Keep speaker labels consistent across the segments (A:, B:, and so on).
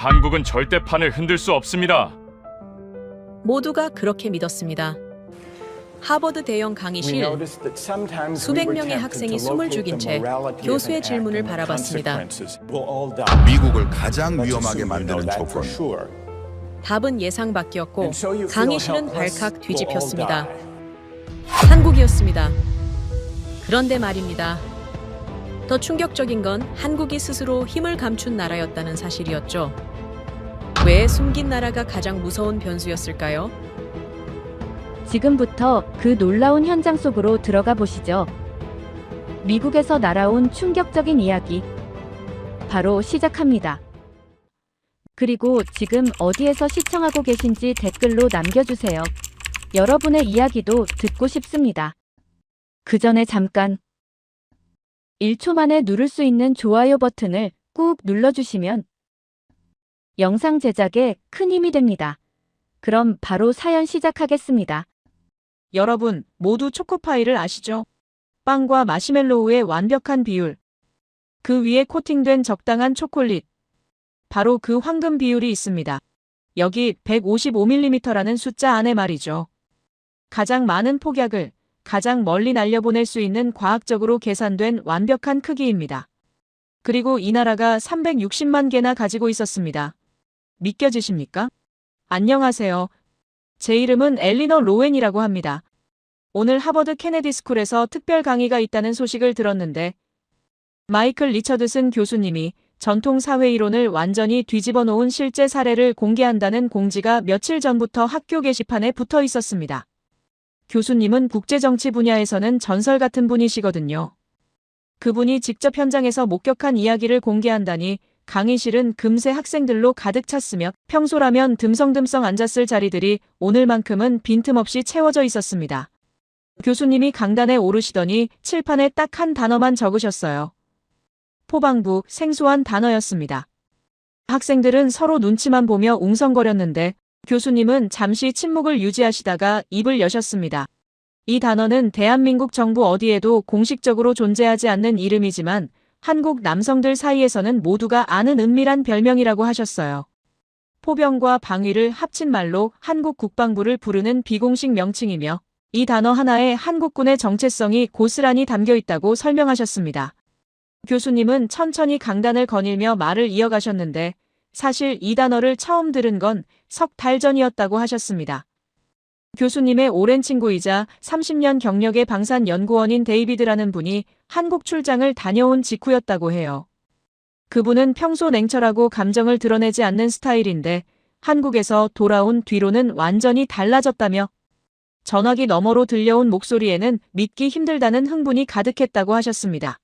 A: 한국은 절대 판을 흔들 수 없습니다.
B: 모두가 그렇게 믿었습니다. 하버드 대형 강의실, 수백 명의 학생이 숨을 죽인 채 교수의 질문을 바라봤습니다.
C: 미국을 가장 위험하게 만드는 조건.
B: 답은 예상 밖이었고 강의실은 발칵 뒤집혔습니다. 한국이었습니다. 그런데 말입니다. 더 충격적인 건 한국이 스스로 힘을 감춘 나라였다는 사실이었죠. 왜 숨긴 나라가 가장 무서운 변수였을까요?
D: 지금부터 그 놀라운 현장 속으로 들어가 보시죠. 미국에서 날아온 충격적인 이야기. 바로 시작합니다. 그리고 지금 어디에서 시청하고 계신지 댓글로 남겨주세요. 여러분의 이야기도 듣고 싶습니다. 그 전에 잠깐 1초 만에 누를 수 있는 좋아요 버튼을 꾹 눌러주시면 영상 제작에 큰 힘이 됩니다. 그럼 바로 사연 시작하겠습니다.
E: 여러분, 모두 초코파이를 아시죠? 빵과 마시멜로우의 완벽한 비율. 그 위에 코팅된 적당한 초콜릿. 바로 그 황금 비율이 있습니다. 여기 155mm라는 숫자 안에 말이죠. 가장 많은 폭약을 가장 멀리 날려보낼 수 있는 과학적으로 계산된 완벽한 크기입니다. 그리고 이 나라가 360만 개나 가지고 있었습니다. 믿겨지십니까? 안녕하세요. 제 이름은 엘리너 로웬이라고 합니다. 오늘 하버드 케네디 스쿨에서 특별 강의가 있다는 소식을 들었는데 마이클 리처드슨 교수님이 전통 사회이론을 완전히 뒤집어 놓은 실제 사례를 공개한다는 공지가 며칠 전부터 학교 게시판에 붙어 있었습니다. 교수님은 국제정치 분야에서는 전설 같은 분이시거든요. 그분이 직접 현장에서 목격한 이야기를 공개한다니 강의실은 금세 학생들로 가득 찼으며 평소라면 듬성듬성 앉았을 자리들이 오늘만큼은 빈틈없이 채워져 있었습니다. 교수님이 강단에 오르시더니 칠판에 딱 한 단어만 적으셨어요. 포방부, 생소한 단어였습니다. 학생들은 서로 눈치만 보며 웅성거렸는데 교수님은 잠시 침묵을 유지하시다가 입을 여셨습니다. 이 단어는 대한민국 정부 어디에도 공식적으로 존재하지 않는 이름이지만 한국 남성들 사이에서는 모두가 아는 은밀한 별명이라고 하셨어요. 포병과 방위를 합친 말로 한국 국방부를 부르는 비공식 명칭이며 이 단어 하나에 한국군의 정체성이 고스란히 담겨 있다고 설명하셨습니다. 교수님은 천천히 강단을 거닐며 말을 이어가셨는데 사실 이 단어를 처음 들은 건 석 달 전이었다고 하셨습니다. 교수님의 오랜 친구이자 30년 경력의 방산연구원인 데이비드라는 분이 한국 출장을 다녀온 직후였다고 해요. 그분은 평소 냉철하고 감정을 드러내지 않는 스타일인데 한국에서 돌아온 뒤로는 완전히 달라졌다며 전화기 너머로 들려온 목소리에는 믿기 힘들다는 흥분이 가득했다고 하셨습니다.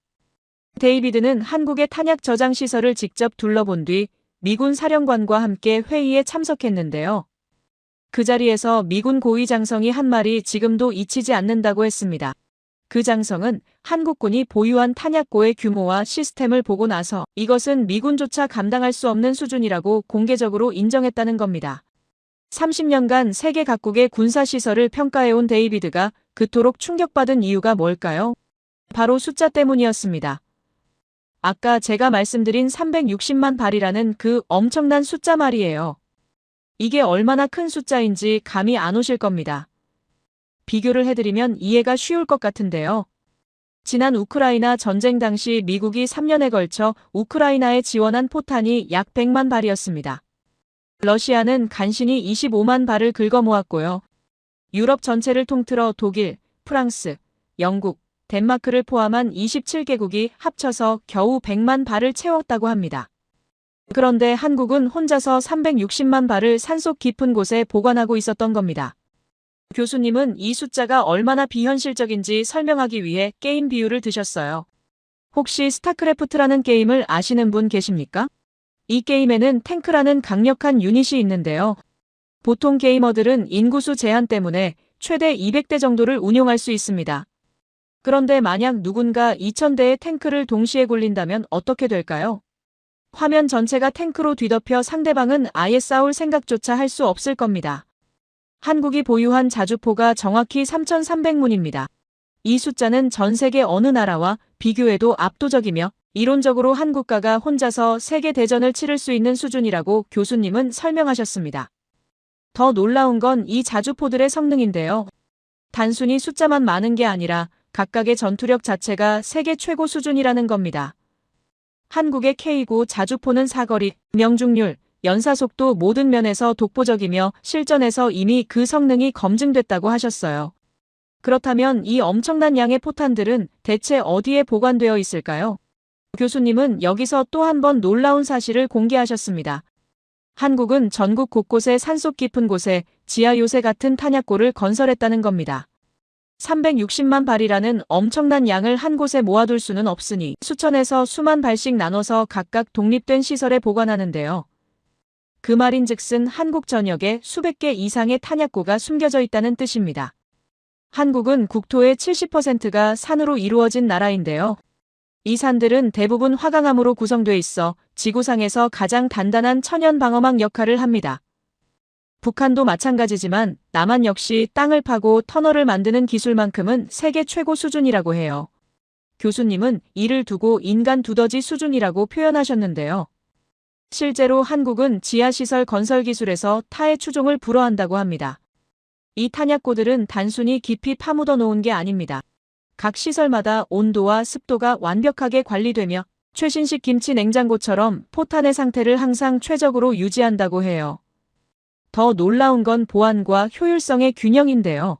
E: 데이비드는 한국의 탄약 저장 시설을 직접 둘러본 뒤 미군 사령관과 함께 회의에 참석했는데요. 그 자리에서 미군 고위 장성이 한 말이 지금도 잊히지 않는다고 했습니다. 그 장성은 한국군이 보유한 탄약고의 규모와 시스템을 보고 나서 이것은 미군조차 감당할 수 없는 수준이라고 공개적으로 인정했다는 겁니다. 30년간 세계 각국의 군사시설을 평가해온 데이비드가 그토록 충격받은 이유가 뭘까요? 바로 숫자 때문이었습니다. 아까 제가 말씀드린 360만 발이라는 그 엄청난 숫자 말이에요. 이게 얼마나 큰 숫자인지 감이 안 오실 겁니다. 비교를 해드리면 이해가 쉬울 것 같은데요. 지난 우크라이나 전쟁 당시 미국이 3년에 걸쳐 우크라이나에 지원한 포탄이 약 100만 발이었습니다. 러시아는 간신히 25만 발을 긁어모았고요. 유럽 전체를 통틀어 독일, 프랑스, 영국, 덴마크를 포함한 27개국이 합쳐서 겨우 100만 발을 채웠다고 합니다. 그런데 한국은 혼자서 360만 발을 산속 깊은 곳에 보관하고 있었던 겁니다. 교수님은 이 숫자가 얼마나 비현실적인지 설명하기 위해 게임 비유를 드셨어요. 혹시 스타크래프트라는 게임을 아시는 분 계십니까? 이 게임에는 탱크라는 강력한 유닛이 있는데요. 보통 게이머들은 인구수 제한 때문에 최대 200대 정도를 운용할 수 있습니다. 그런데 만약 누군가 2000대의 탱크를 동시에 굴린다면 어떻게 될까요? 화면 전체가 탱크로 뒤덮여 상대방은 아예 싸울 생각조차 할 수 없을 겁니다. 한국이 보유한 자주포가 정확히 3,300문입니다. 이 숫자는 전 세계 어느 나라와 비교해도 압도적이며 이론적으로 한 국가가 혼자서 세계 대전을 치를 수 있는 수준이라고 교수님은 설명하셨습니다. 더 놀라운 건 이 자주포들의 성능인데요. 단순히 숫자만 많은 게 아니라 각각의 전투력 자체가 세계 최고 수준이라는 겁니다. 한국의 K9 자주포는 사거리, 명중률, 연사속도 모든 면에서 독보적이며 실전에서 이미 그 성능이 검증됐다고 하셨어요. 그렇다면 이 엄청난 양의 포탄들은 대체 어디에 보관되어 있을까요? 교수님은 여기서 또 한 번 놀라운 사실을 공개하셨습니다. 한국은 전국 곳곳에 산속 깊은 곳에 지하 요새 같은 탄약고를 건설했다는 겁니다. 360만 발이라는 엄청난 양을 한 곳에 모아둘 수는 없으니 수천에서 수만 발씩 나눠서 각각 독립된 시설에 보관하는데요. 그 말인즉슨 한국 전역에 수백 개 이상의 탄약고가 숨겨져 있다는 뜻입니다. 한국은 국토의 70%가 산으로 이루어진 나라인데요. 이 산들은 대부분 화강암으로 구성돼 있어 지구상에서 가장 단단한 천연 방어막 역할을 합니다. 북한도 마찬가지지만 남한 역시 땅을 파고 터널을 만드는 기술만큼은 세계 최고 수준이라고 해요. 교수님은 이를 두고 인간 두더지 수준이라고 표현하셨는데요. 실제로 한국은 지하시설 건설 기술에서 타의 추종을 불허한다고 합니다. 이 탄약고들은 단순히 깊이 파묻어 놓은 게 아닙니다. 각 시설마다 온도와 습도가 완벽하게 관리되며 최신식 김치 냉장고처럼 포탄의 상태를 항상 최적으로 유지한다고 해요. 더 놀라운 건 보안과 효율성의 균형인데요.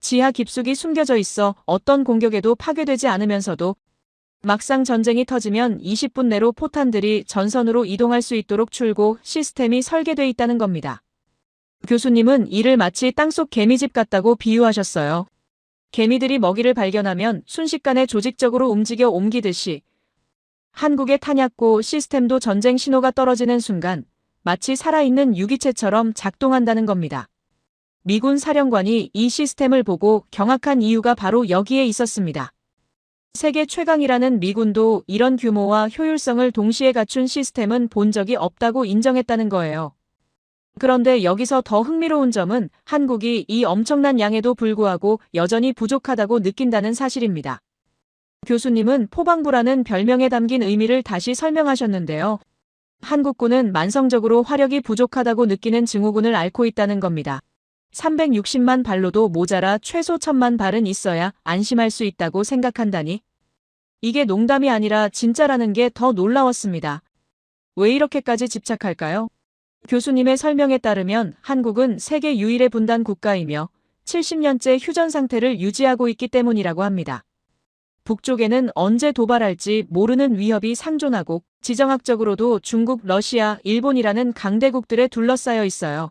E: 지하 깊숙이 숨겨져 있어 어떤 공격에도 파괴되지 않으면서도 막상 전쟁이 터지면 20분 내로 포탄들이 전선으로 이동할 수 있도록 출고 시스템이 설계돼 있다는 겁니다. 교수님은 이를 마치 땅속 개미집 같다고 비유하셨어요. 개미들이 먹이를 발견하면 순식간에 조직적으로 움직여 옮기듯이 한국의 탄약고 시스템도 전쟁 신호가 떨어지는 순간 마치 살아있는 유기체처럼 작동한다는 겁니다. 미군 사령관이 이 시스템을 보고 경악한 이유가 바로 여기에 있었습니다. 세계 최강이라는 미군도 이런 규모와 효율성을 동시에 갖춘 시스템은 본 적이 없다고 인정했다는 거예요. 그런데 여기서 더 흥미로운 점은 한국이 이 엄청난 양에도 불구하고 여전히 부족하다고 느낀다는 사실입니다. 교수님은 포방부라는 별명에 담긴 의미를 다시 설명하셨는데요. 한국군은 만성적으로 화력이 부족하다고 느끼는 증후군을 앓고 있다는 겁니다. 360만 발로도 모자라 최소 1000만 발은 있어야 안심할 수 있다고 생각한다니? 이게 농담이 아니라 진짜라는 게 더 놀라웠습니다. 왜 이렇게까지 집착할까요? 교수님의 설명에 따르면 한국은 세계 유일의 분단 국가이며 70년째 휴전 상태를 유지하고 있기 때문이라고 합니다. 북쪽에는 언제 도발할지 모르는 위협이 상존하고 지정학적으로도 중국, 러시아, 일본이라는 강대국들에 둘러싸여 있어요.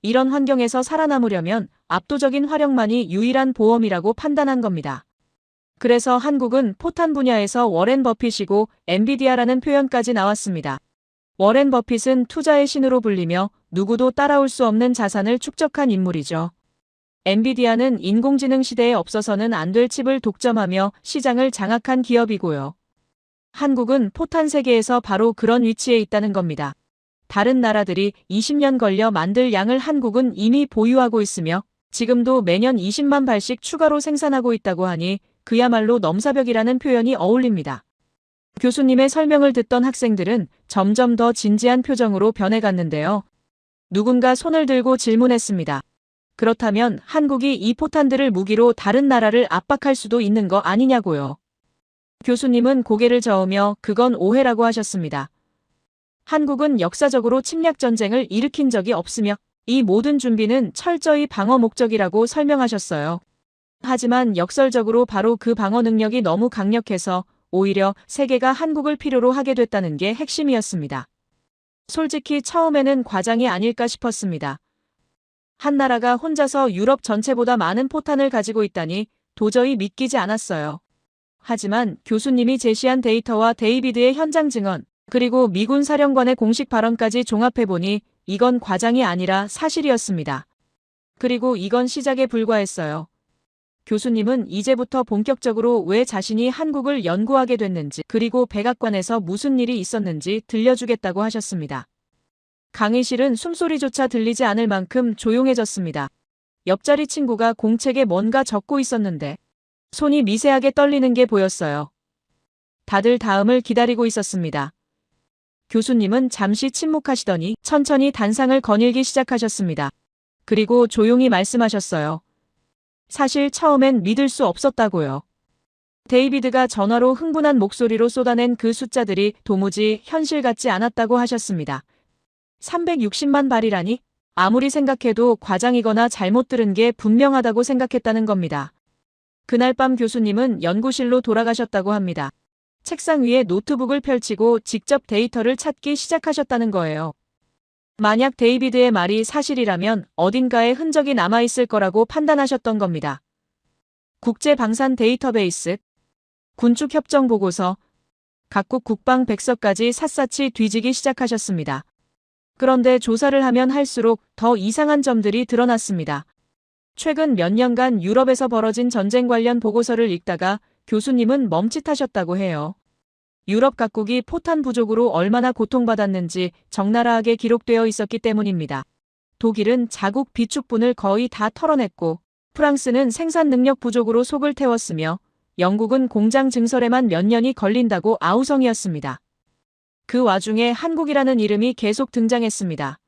E: 이런 환경에서 살아남으려면 압도적인 화력만이 유일한 보험이라고 판단한 겁니다. 그래서 한국은 포탄 분야에서 워렌 버핏이고 엔비디아라는 표현까지 나왔습니다. 워렌 버핏은 투자의 신으로 불리며 누구도 따라올 수 없는 자산을 축적한 인물이죠. 엔비디아는 인공지능 시대에 없어서는 안 될 칩을 독점하며 시장을 장악한 기업이고요. 한국은 포탄 세계에서 바로 그런 위치에 있다는 겁니다. 다른 나라들이 20년 걸려 만들 양을 한국은 이미 보유하고 있으며 지금도 매년 20만 발씩 추가로 생산하고 있다고 하니 그야말로 넘사벽이라는 표현이 어울립니다. 교수님의 설명을 듣던 학생들은 점점 더 진지한 표정으로 변해갔는데요. 누군가 손을 들고 질문했습니다. 그렇다면 한국이 이 포탄들을 무기로 다른 나라를 압박할 수도 있는 거 아니냐고요. 교수님은 고개를 저으며 그건 오해라고 하셨습니다. 한국은 역사적으로 침략 전쟁을 일으킨 적이 없으며 이 모든 준비는 철저히 방어 목적이라고 설명하셨어요. 하지만 역설적으로 바로 그 방어 능력이 너무 강력해서 오히려 세계가 한국을 필요로 하게 됐다는 게 핵심이었습니다. 솔직히 처음에는 과장이 아닐까 싶었습니다. 한 나라가 혼자서 유럽 전체보다 많은 포탄을 가지고 있다니 도저히 믿기지 않았어요. 하지만 교수님이 제시한 데이터와 데이비드의 현장 증언, 그리고 미군 사령관의 공식 발언까지 종합해보니 이건 과장이 아니라 사실이었습니다. 그리고 이건 시작에 불과했어요. 교수님은 이제부터 본격적으로 왜 자신이 한국을 연구하게 됐는지, 그리고 백악관에서 무슨 일이 있었는지 들려주겠다고 하셨습니다. 강의실은 숨소리조차 들리지 않을 만큼 조용해졌습니다. 옆자리 친구가 공책에 뭔가 적고 있었는데 손이 미세하게 떨리는 게 보였어요. 다들 다음을 기다리고 있었습니다. 교수님은 잠시 침묵하시더니 천천히 단상을 거닐기 시작하셨습니다. 그리고 조용히 말씀하셨어요. 사실 처음엔 믿을 수 없었다고요. 데이비드가 전화로 흥분한 목소리로 쏟아낸 그 숫자들이 도무지 현실 같지 않았다고 하셨습니다. 360만 발이라니? 아무리 생각해도 과장이거나 잘못 들은 게 분명하다고 생각했다는 겁니다. 그날 밤 교수님은 연구실로 돌아가셨다고 합니다. 책상 위에 노트북을 펼치고 직접 데이터를 찾기 시작하셨다는 거예요. 만약 데이비드의 말이 사실이라면 어딘가에 흔적이 남아있을 거라고 판단하셨던 겁니다. 국제방산 데이터베이스, 군축협정보고서, 각국 국방백서까지 샅샅이 뒤지기 시작하셨습니다. 그런데 조사를 하면 할수록 더 이상한 점들이 드러났습니다. 최근 몇 년간 유럽에서 벌어진 전쟁 관련 보고서를 읽다가 교수님은 멈칫하셨다고 해요. 유럽 각국이 포탄 부족으로 얼마나 고통받았는지 적나라하게 기록되어 있었기 때문입니다. 독일은 자국 비축분을 거의 다 털어냈고 프랑스는 생산 능력 부족으로 속을 태웠으며 영국은 공장 증설에만 몇 년이 걸린다고 아우성이었습니다. 그 와중에 한국이라는 이름이 계속 등장했습니다.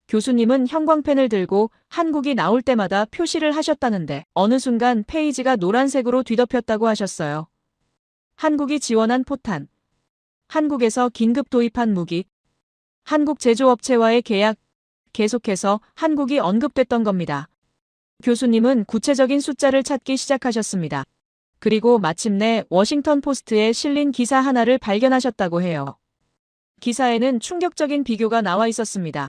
E: 교수님은 형광펜을 들고 한국이 나올 때마다 표시를 하셨다는데 어느 순간 페이지가 노란색으로 뒤덮였다고 하셨어요. 한국이 지원한 포탄, 한국에서 긴급 도입한 무기, 한국 제조업체와의 계약, 계속해서 한국이 언급됐던 겁니다. 교수님은 구체적인 숫자를 찾기 시작하셨습니다. 그리고 마침내 워싱턴 포스트에 실린 기사 하나를 발견하셨다고 해요. 기사에는 충격적인 비교가 나와 있었습니다.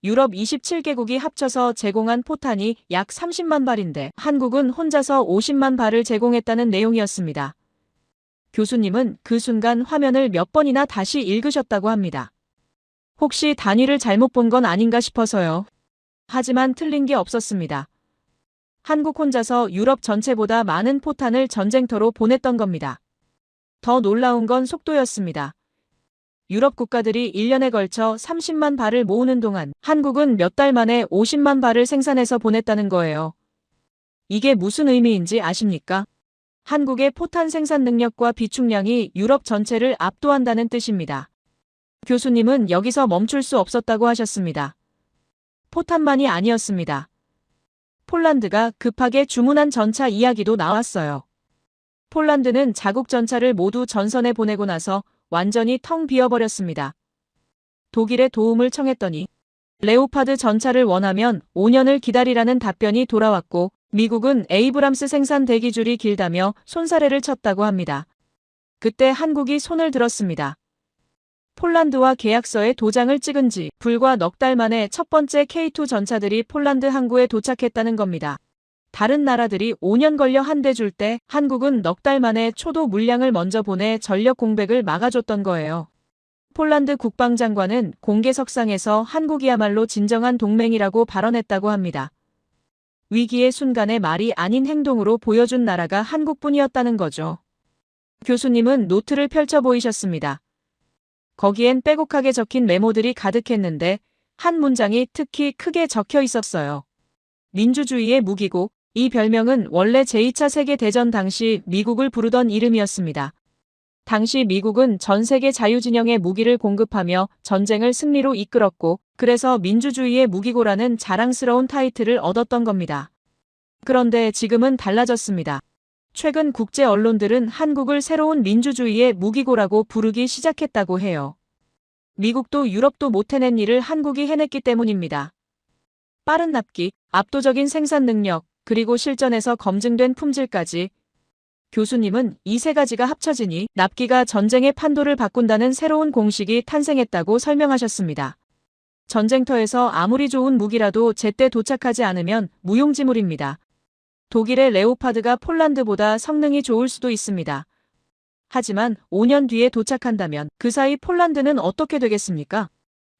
E: 유럽 27개국이 합쳐서 제공한 포탄이 약 30만 발인데 한국은 혼자서 50만 발을 제공했다는 내용이었습니다. 교수님은 그 순간 화면을 몇 번이나 다시 읽으셨다고 합니다. 혹시 단위를 잘못 본 건 아닌가 싶어서요. 하지만 틀린 게 없었습니다. 한국 혼자서 유럽 전체보다 많은 포탄을 전쟁터로 보냈던 겁니다. 더 놀라운 건 속도였습니다. 유럽 국가들이 1년에 걸쳐 30만 발을 모으는 동안 한국은 몇 달 만에 50만 발을 생산해서 보냈다는 거예요. 이게 무슨 의미인지 아십니까? 한국의 포탄 생산 능력과 비축량이 유럽 전체를 압도한다는 뜻입니다. 교수님은 여기서 멈출 수 없었다고 하셨습니다. 포탄만이 아니었습니다. 폴란드가 급하게 주문한 전차 이야기도 나왔어요. 폴란드는 자국 전차를 모두 전선에 보내고 나서 완전히 텅 비어버렸습니다. 독일의 도움을 청했더니 레오파드 전차를 원하면 5년을 기다리라는 답변이 돌아왔고 미국은 에이브람스 생산 대기줄이 길다며 손사래를 쳤다고 합니다. 그때 한국이 손을 들었습니다. 폴란드와 계약서에 도장을 찍은 지 불과 넉 달 만에 첫 번째 K2 전차들이 폴란드 항구에 도착했다는 겁니다. 다른 나라들이 5년 걸려 한 대 줄 때 한국은 넉 달 만에 초도 물량을 먼저 보내 전력 공백을 막아줬던 거예요. 폴란드 국방장관은 공개석상에서 한국이야말로 진정한 동맹이라고 발언했다고 합니다. 위기의 순간에 말이 아닌 행동으로 보여준 나라가 한국뿐이었다는 거죠. 교수님은 노트를 펼쳐 보이셨습니다. 거기엔 빼곡하게 적힌 메모들이 가득했는데 한 문장이 특히 크게 적혀 있었어요. 민주주의의 무기고, 이 별명은 원래 제2차 세계대전 당시 미국을 부르던 이름이었습니다. 당시 미국은 전 세계 자유진영에 무기를 공급하며 전쟁을 승리로 이끌었고 그래서 민주주의의 무기고라는 자랑스러운 타이틀을 얻었던 겁니다. 그런데 지금은 달라졌습니다. 최근 국제 언론들은 한국을 새로운 민주주의의 무기고라고 부르기 시작했다고 해요. 미국도 유럽도 못 해낸 일을 한국이 해냈기 때문입니다. 빠른 납기, 압도적인 생산 능력, 그리고 실전에서 검증된 품질까지. 교수님은 이 세 가지가 합쳐지니 납기가 전쟁의 판도를 바꾼다는 새로운 공식이 탄생했다고 설명하셨습니다. 전쟁터에서 아무리 좋은 무기라도 제때 도착하지 않으면 무용지물입니다. 독일의 레오파드가 폴란드보다 성능이 좋을 수도 있습니다. 하지만 5년 뒤에 도착한다면 그 사이 폴란드는 어떻게 되겠습니까?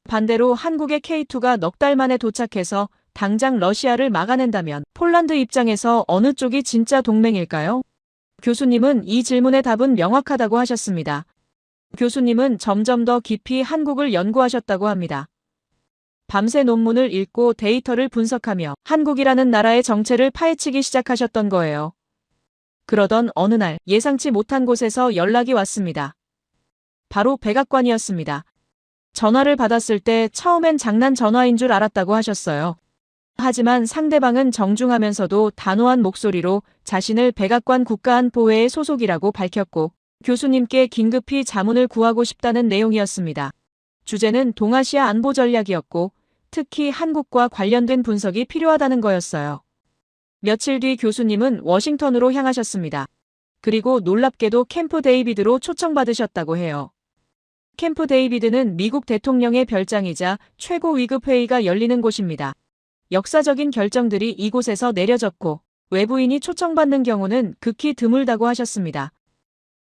E: 반대로 한국의 K2가 넉 달 만에 도착해서 당장 러시아를 막아낸다면 폴란드 입장에서 어느 쪽이 진짜 동맹일까요? 교수님은 이 질문의 답은 명확하다고 하셨습니다. 교수님은 점점 더 깊이 한국을 연구하셨다고 합니다. 밤새 논문을 읽고 데이터를 분석하며 한국이라는 나라의 정체를 파헤치기 시작하셨던 거예요. 그러던 어느 날 예상치 못한 곳에서 연락이 왔습니다. 바로 백악관이었습니다. 전화를 받았을 때 처음엔 장난 전화인 줄 알았다고 하셨어요. 하지만 상대방은 정중하면서도 단호한 목소리로 자신을 백악관 국가안보회의 소속이라고 밝혔고 교수님께 긴급히 자문을 구하고 싶다는 내용이었습니다. 주제는 동아시아 안보 전략이었고 특히 한국과 관련된 분석이 필요하다는 거였어요. 며칠 뒤 교수님은 워싱턴으로 향하셨습니다. 그리고 놀랍게도 캠프 데이비드로 초청받으셨다고 해요. 캠프 데이비드는 미국 대통령의 별장이자 최고 위급 회의가 열리는 곳입니다. 역사적인 결정들이 이곳에서 내려졌고 외부인이 초청받는 경우는 극히 드물다고 하셨습니다.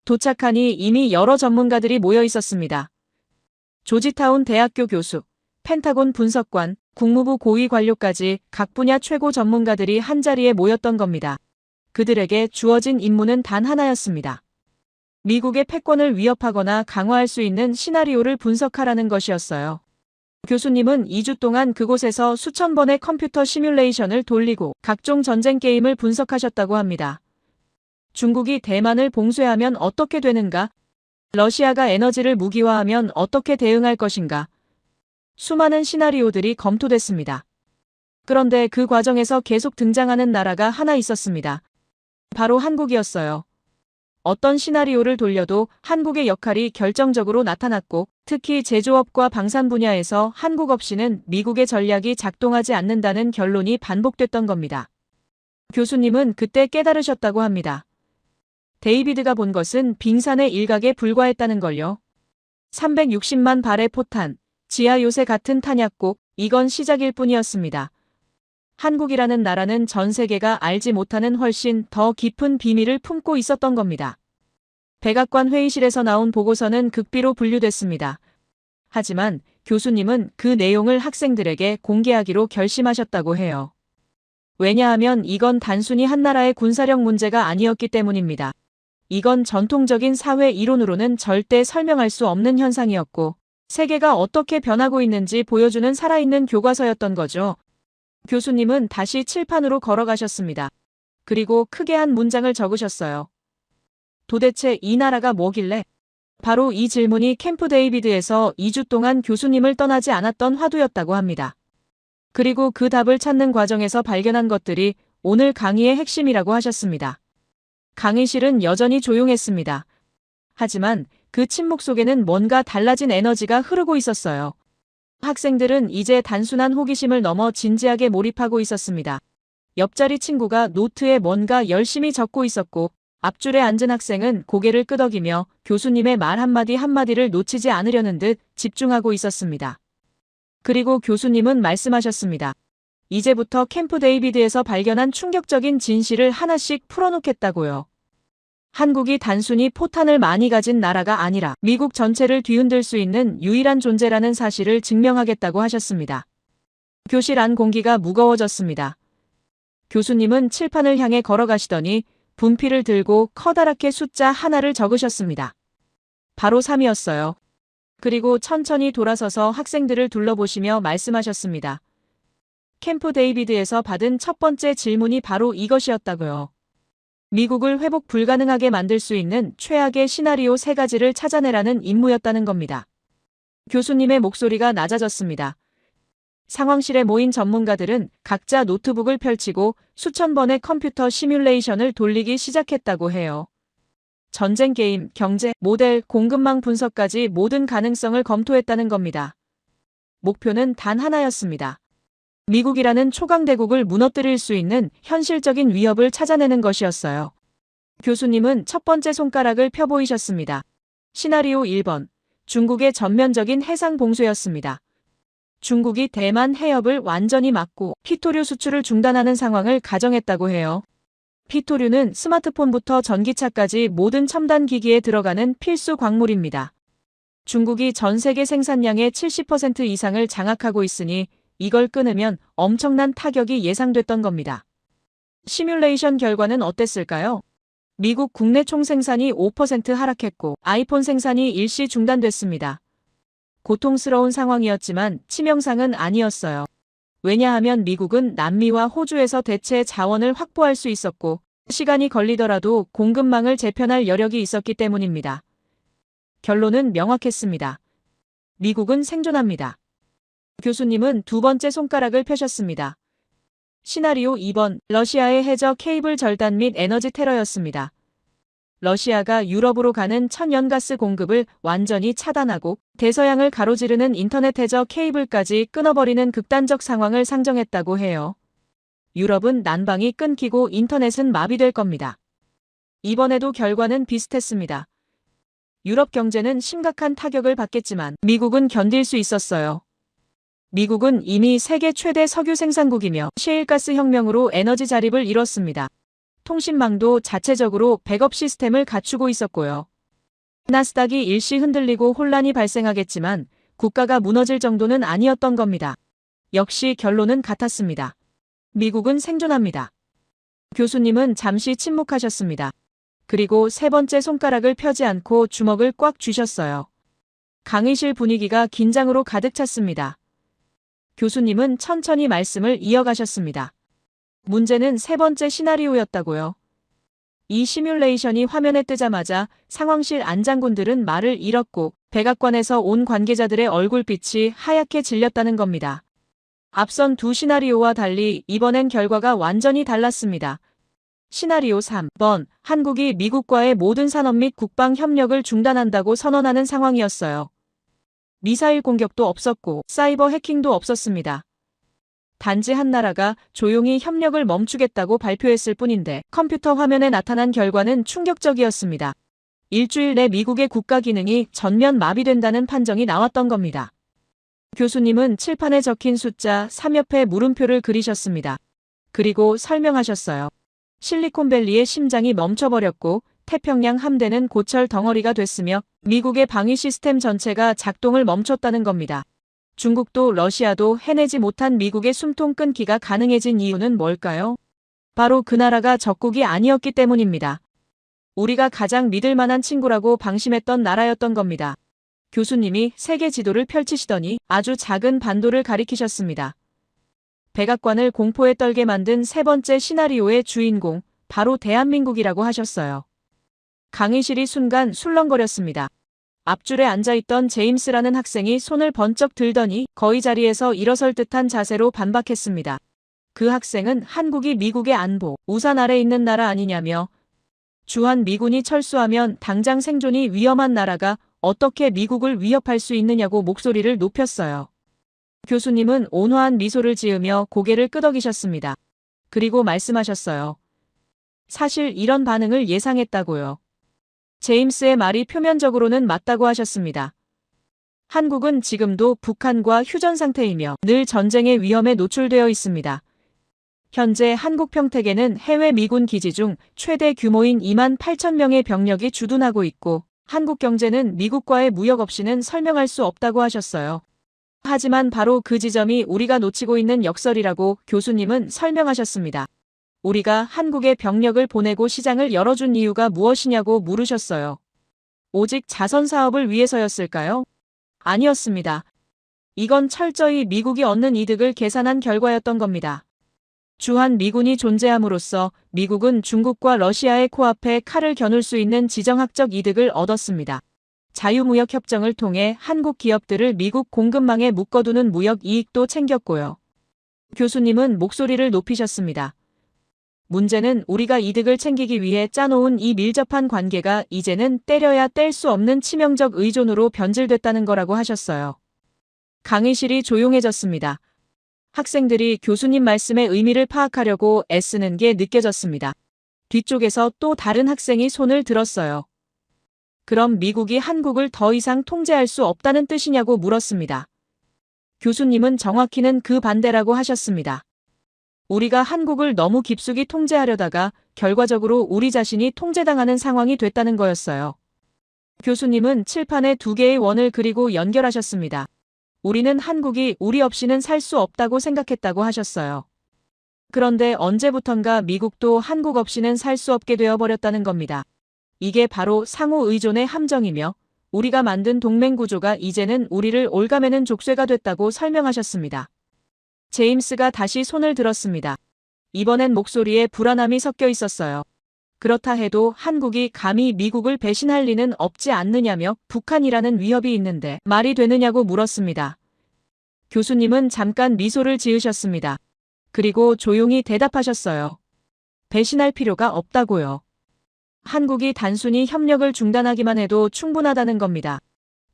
E: 도착하니 이미 여러 전문가들이 모여 있었습니다. 조지타운 대학교 교수, 펜타곤 분석관, 국무부 고위 관료까지 각 분야 최고 전문가들이 한자리에 모였던 겁니다. 그들에게 주어진 임무는 단 하나였습니다. 미국의 패권을 위협하거나 강화할 수 있는 시나리오를 분석하라는 것이었어요. 교수님은 2주 동안 그곳에서 수천 번의 컴퓨터 시뮬레이션을 돌리고 각종 전쟁 게임을 분석하셨다고 합니다. 중국이 대만을 봉쇄하면 어떻게 되는가? 러시아가 에너지를 무기화하면 어떻게 대응할 것인가? 수많은 시나리오들이 검토됐습니다. 그런데 그 과정에서 계속 등장하는 나라가 하나 있었습니다. 바로 한국이었어요. 어떤 시나리오를 돌려도 한국의 역할이 결정적으로 나타났고 특히 제조업과 방산 분야에서 한국 없이는 미국의 전략이 작동하지 않는다는 결론이 반복됐던 겁니다. 교수님은 그때 깨달으셨다고 합니다. 데이비드가 본 것은 빙산의 일각에 불과했다는 걸요. 360만 발의 포탄, 지하 요새 같은 탄약고, 이건 시작일 뿐이었습니다. 한국이라는 나라는 전 세계가 알지 못하는 훨씬 더 깊은 비밀을 품고 있었던 겁니다. 백악관 회의실에서 나온 보고서는 극비로 분류됐습니다. 하지만 교수님은 그 내용을 학생들에게 공개하기로 결심하셨다고 해요. 왜냐하면 이건 단순히 한 나라의 군사력 문제가 아니었기 때문입니다. 이건 전통적인 사회 이론으로는 절대 설명할 수 없는 현상이었고 세계가 어떻게 변하고 있는지 보여주는 살아있는 교과서였던 거죠. 교수님은 다시 칠판으로 걸어가셨습니다. 그리고 크게 한 문장을 적으셨어요. 도대체 이 나라가 뭐길래? 바로 이 질문이 캠프 데이비드에서 2주 동안 교수님을 떠나지 않았던 화두였다고 합니다. 그리고 그 답을 찾는 과정에서 발견한 것들이 오늘 강의의 핵심이라고 하셨습니다. 강의실은 여전히 조용했습니다. 하지만 그 침묵 속에는 뭔가 달라진 에너지가 흐르고 있었어요. 학생들은 이제 단순한 호기심을 넘어 진지하게 몰입하고 있었습니다. 옆자리 친구가 노트에 뭔가 열심히 적고 있었고 앞줄에 앉은 학생은 고개를 끄덕이며 교수님의 말 한마디 한마디를 놓치지 않으려는 듯 집중하고 있었습니다. 그리고 교수님은 말씀하셨습니다. 이제부터 캠프 데이비드에서 발견한 충격적인 진실을 하나씩 풀어놓겠다고요. 한국이 단순히 포탄을 많이 가진 나라가 아니라 미국 전체를 뒤흔들 수 있는 유일한 존재라는 사실을 증명하겠다고 하셨습니다. 교실 안 공기가 무거워졌습니다. 교수님은 칠판을 향해 걸어가시더니 분필을 들고 커다랗게 숫자 하나를 적으셨습니다. 바로 3이었어요. 그리고 천천히 돌아서서 학생들을 둘러보시며 말씀하셨습니다. 캠프 데이비드에서 받은 첫 번째 질문이 바로 이것이었다고요. 미국을 회복 불가능하게 만들 수 있는 최악의 시나리오 3가지를 찾아내라는 임무였다는 겁니다. 교수님의 목소리가 낮아졌습니다. 상황실에 모인 전문가들은 각자 노트북을 펼치고 수천 번의 컴퓨터 시뮬레이션을 돌리기 시작했다고 해요. 전쟁 게임, 경제, 모델, 공급망 분석까지 모든 가능성을 검토했다는 겁니다. 목표는 단 하나였습니다. 미국이라는 초강대국을 무너뜨릴 수 있는 현실적인 위협을 찾아내는 것이었어요. 교수님은 첫 번째 손가락을 펴보이셨습니다. 시나리오 1번, 중국의 전면적인 해상 봉쇄였습니다. 중국이 대만 해협을 완전히 막고 피토류 수출을 중단하는 상황을 가정했다고 해요. 피토류는 스마트폰부터 전기차까지 모든 첨단 기기에 들어가는 필수 광물입니다. 중국이 전 세계 생산량의 70% 이상을 장악하고 있으니 이걸 끊으면 엄청난 타격이 예상됐던 겁니다. 시뮬레이션 결과는 어땠을까요? 미국 국내 총생산이 5% 하락했고 아이폰 생산이 일시 중단됐습니다. 고통스러운 상황이었지만 치명상은 아니었어요. 왜냐하면 미국은 남미와 호주에서 대체 자원을 확보할 수 있었고 시간이 걸리더라도 공급망을 재편할 여력이 있었기 때문입니다. 결론은 명확했습니다. 미국은 생존합니다. 교수님은 두 번째 손가락을 펴셨습니다. 시나리오 2번, 러시아의 해저 케이블 절단 및 에너지 테러였습니다. 러시아가 유럽으로 가는 천연가스 공급을 완전히 차단하고 대서양을 가로지르는 인터넷 해저 케이블까지 끊어버리는 극단적 상황을 상정했다고 해요. 유럽은 난방이 끊기고 인터넷은 마비될 겁니다. 이번에도 결과는 비슷했습니다. 유럽 경제는 심각한 타격을 받겠지만 미국은 견딜 수 있었어요. 미국은 이미 세계 최대 석유 생산국이며 셰일가스 혁명으로 에너지 자립을 이뤘습니다. 통신망도 자체적으로 백업 시스템을 갖추고 있었고요. 나스닥이 일시 흔들리고 혼란이 발생하겠지만 국가가 무너질 정도는 아니었던 겁니다. 역시 결론은 같았습니다. 미국은 생존합니다. 교수님은 잠시 침묵하셨습니다. 그리고 세 번째 손가락을 펴지 않고 주먹을 꽉 쥐셨어요. 강의실 분위기가 긴장으로 가득 찼습니다. 교수님은 천천히 말씀을 이어가셨습니다. 문제는 세 번째 시나리오였다고요. 이 시뮬레이션이 화면에 뜨자마자 상황실 안장군들은 말을 잃었고 백악관에서 온 관계자들의 얼굴빛이 하얗게 질렸다는 겁니다. 앞선 두 시나리오와 달리 이번엔 결과가 완전히 달랐습니다. 시나리오 3번, 한국이 미국과의 모든 산업 및 국방 협력을 중단한다고 선언하는 상황이었어요. 미사일 공격도 없었고 사이버 해킹도 없었습니다. 단지 한 나라가 조용히 협력을 멈추겠다고 발표했을 뿐인데 컴퓨터 화면에 나타난 결과는 충격적이었습니다. 일주일 내 미국의 국가 기능이 전면 마비된다는 판정이 나왔던 겁니다. 교수님은 칠판에 적힌 숫자 3 옆에 물음표를 그리셨습니다. 그리고 설명하셨어요. 실리콘밸리의 심장이 멈춰버렸고 태평양 함대는 고철 덩어리가 됐으며 미국의 방위 시스템 전체가 작동을 멈췄다는 겁니다. 중국도 러시아도 해내지 못한 미국의 숨통 끊기가 가능해진 이유는 뭘까요? 바로 그 나라가 적국이 아니었기 때문입니다. 우리가 가장 믿을 만한 친구라고 방심했던 나라였던 겁니다. 교수님이 세계 지도를 펼치시더니 아주 작은 반도를 가리키셨습니다. 백악관을 공포에 떨게 만든 세 번째 시나리오의 주인공, 바로 대한민국이라고 하셨어요. 강의실이 순간 술렁거렸습니다. 앞줄에 앉아있던 제임스라는 학생이 손을 번쩍 들더니 거의 자리에서 일어설 듯한 자세로 반박했습니다. 그 학생은 한국이 미국의 안보, 우산 아래 있는 나라 아니냐며 주한 미군이 철수하면 당장 생존이 위험한 나라가 어떻게 미국을 위협할 수 있느냐고 목소리를 높였어요. 교수님은 온화한 미소를 지으며 고개를 끄덕이셨습니다. 그리고 말씀하셨어요. 사실 이런 반응을 예상했다고요. 제임스의 말이 표면적으로는 맞다고 하셨습니다. 한국은 지금도 북한과 휴전 상태이며 늘 전쟁의 위험에 노출되어 있습니다. 현재 한국 평택에는 해외 미군 기지 중 최대 규모인 28,000명의 병력이 주둔하고 있고 한국 경제는 미국과의 무역 없이는 설명할 수 없다고 하셨어요. 하지만 바로 그 지점이 우리가 놓치고 있는 역설이라고 교수님은 설명하셨습니다. 우리가 한국에 병력을 보내고 시장을 열어준 이유가 무엇이냐고 물으셨어요. 오직 자선 사업을 위해서였을까요? 아니었습니다. 이건 철저히 미국이 얻는 이득을 계산한 결과였던 겁니다. 주한 미군이 존재함으로써 미국은 중국과 러시아의 코앞에 칼을 겨눌 수 있는 지정학적 이득을 얻었습니다. 자유무역 협정을 통해 한국 기업들을 미국 공급망에 묶어두는 무역 이익도 챙겼고요. 교수님은 목소리를 높이셨습니다. 문제는 우리가 이득을 챙기기 위해 짜놓은 이 밀접한 관계가 이제는 때려야 뗄 수 없는 치명적 의존으로 변질됐다는 거라고 하셨어요. 강의실이 조용해졌습니다. 학생들이 교수님 말씀의 의미를 파악하려고 애쓰는 게 느껴졌습니다. 뒤쪽에서 또 다른 학생이 손을 들었어요. 그럼 미국이 한국을 더 이상 통제할 수 없다는 뜻이냐고 물었습니다. 교수님은 정확히는 그 반대라고 하셨습니다. 우리가 한국을 너무 깊숙이 통제하려다가 결과적으로 우리 자신이 통제당하는 상황이 됐다는 거였어요. 교수님은 칠판에 두 개의 원을 그리고 연결하셨습니다. 우리는 한국이 우리 없이는 살 수 없다고 생각했다고 하셨어요. 그런데 언제부턴가 미국도 한국 없이는 살 수 없게 되어버렸다는 겁니다. 이게 바로 상호 의존의 함정이며 우리가 만든 동맹 구조가 이제는 우리를 올가매는 족쇄가 됐다고 설명하셨습니다. 제임스가 다시 손을 들었습니다. 이번엔 목소리에 불안함이 섞여 있었어요. 그렇다 해도 한국이 감히 미국을 배신할 리는 없지 않느냐며 북한이라는 위협이 있는데 말이 되느냐고 물었습니다. 교수님은 잠깐 미소를 지으셨습니다. 그리고 조용히 대답하셨어요. 배신할 필요가 없다고요. 한국이 단순히 협력을 중단하기만 해도 충분하다는 겁니다.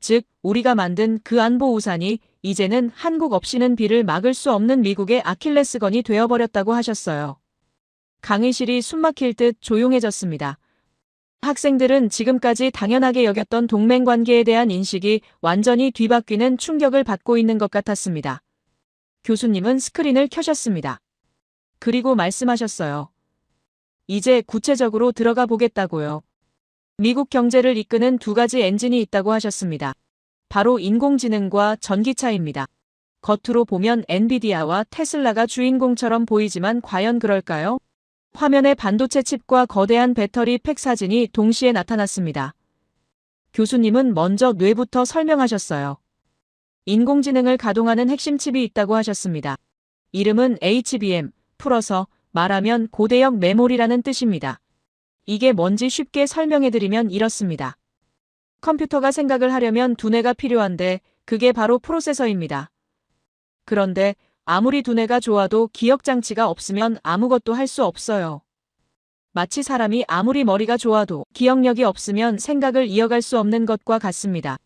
E: 즉, 우리가 만든 그 안보 우산이 이제는 한국 없이는 비를 막을 수 없는 미국의 아킬레스건이 되어버렸다고 하셨어요. 강의실이 숨막힐 듯 조용해졌습니다. 학생들은 지금까지 당연하게 여겼던 동맹관계에 대한 인식이 완전히 뒤바뀌는 충격을 받고 있는 것 같았습니다. 교수님은 스크린을 켜셨습니다. 그리고 말씀하셨어요. 이제 구체적으로 들어가 보겠다고요. 미국 경제를 이끄는 두 가지 엔진이 있다고 하셨습니다. 바로 인공지능과 전기차입니다. 겉으로 보면 엔비디아와 테슬라가 주인공처럼 보이지만 과연 그럴까요? 화면에 반도체 칩과 거대한 배터리 팩 사진이 동시에 나타났습니다. 교수님은 먼저 뇌부터 설명하셨어요. 인공지능을 가동하는 핵심 칩이 있다고 하셨습니다. 이름은 HBM, 풀어서 말하면 고대역 메모리라는 뜻입니다. 이게 뭔지 쉽게 설명해드리면 이렇습니다. 컴퓨터가 생각을 하려면 두뇌가 필요한데 그게 바로 프로세서입니다. 그런데 아무리 두뇌가 좋아도 기억장치가 없으면 아무것도 할 수 없어요. 마치 사람이 아무리 머리가 좋아도 기억력이 없으면 생각을 이어갈 수 없는 것과 같습니다.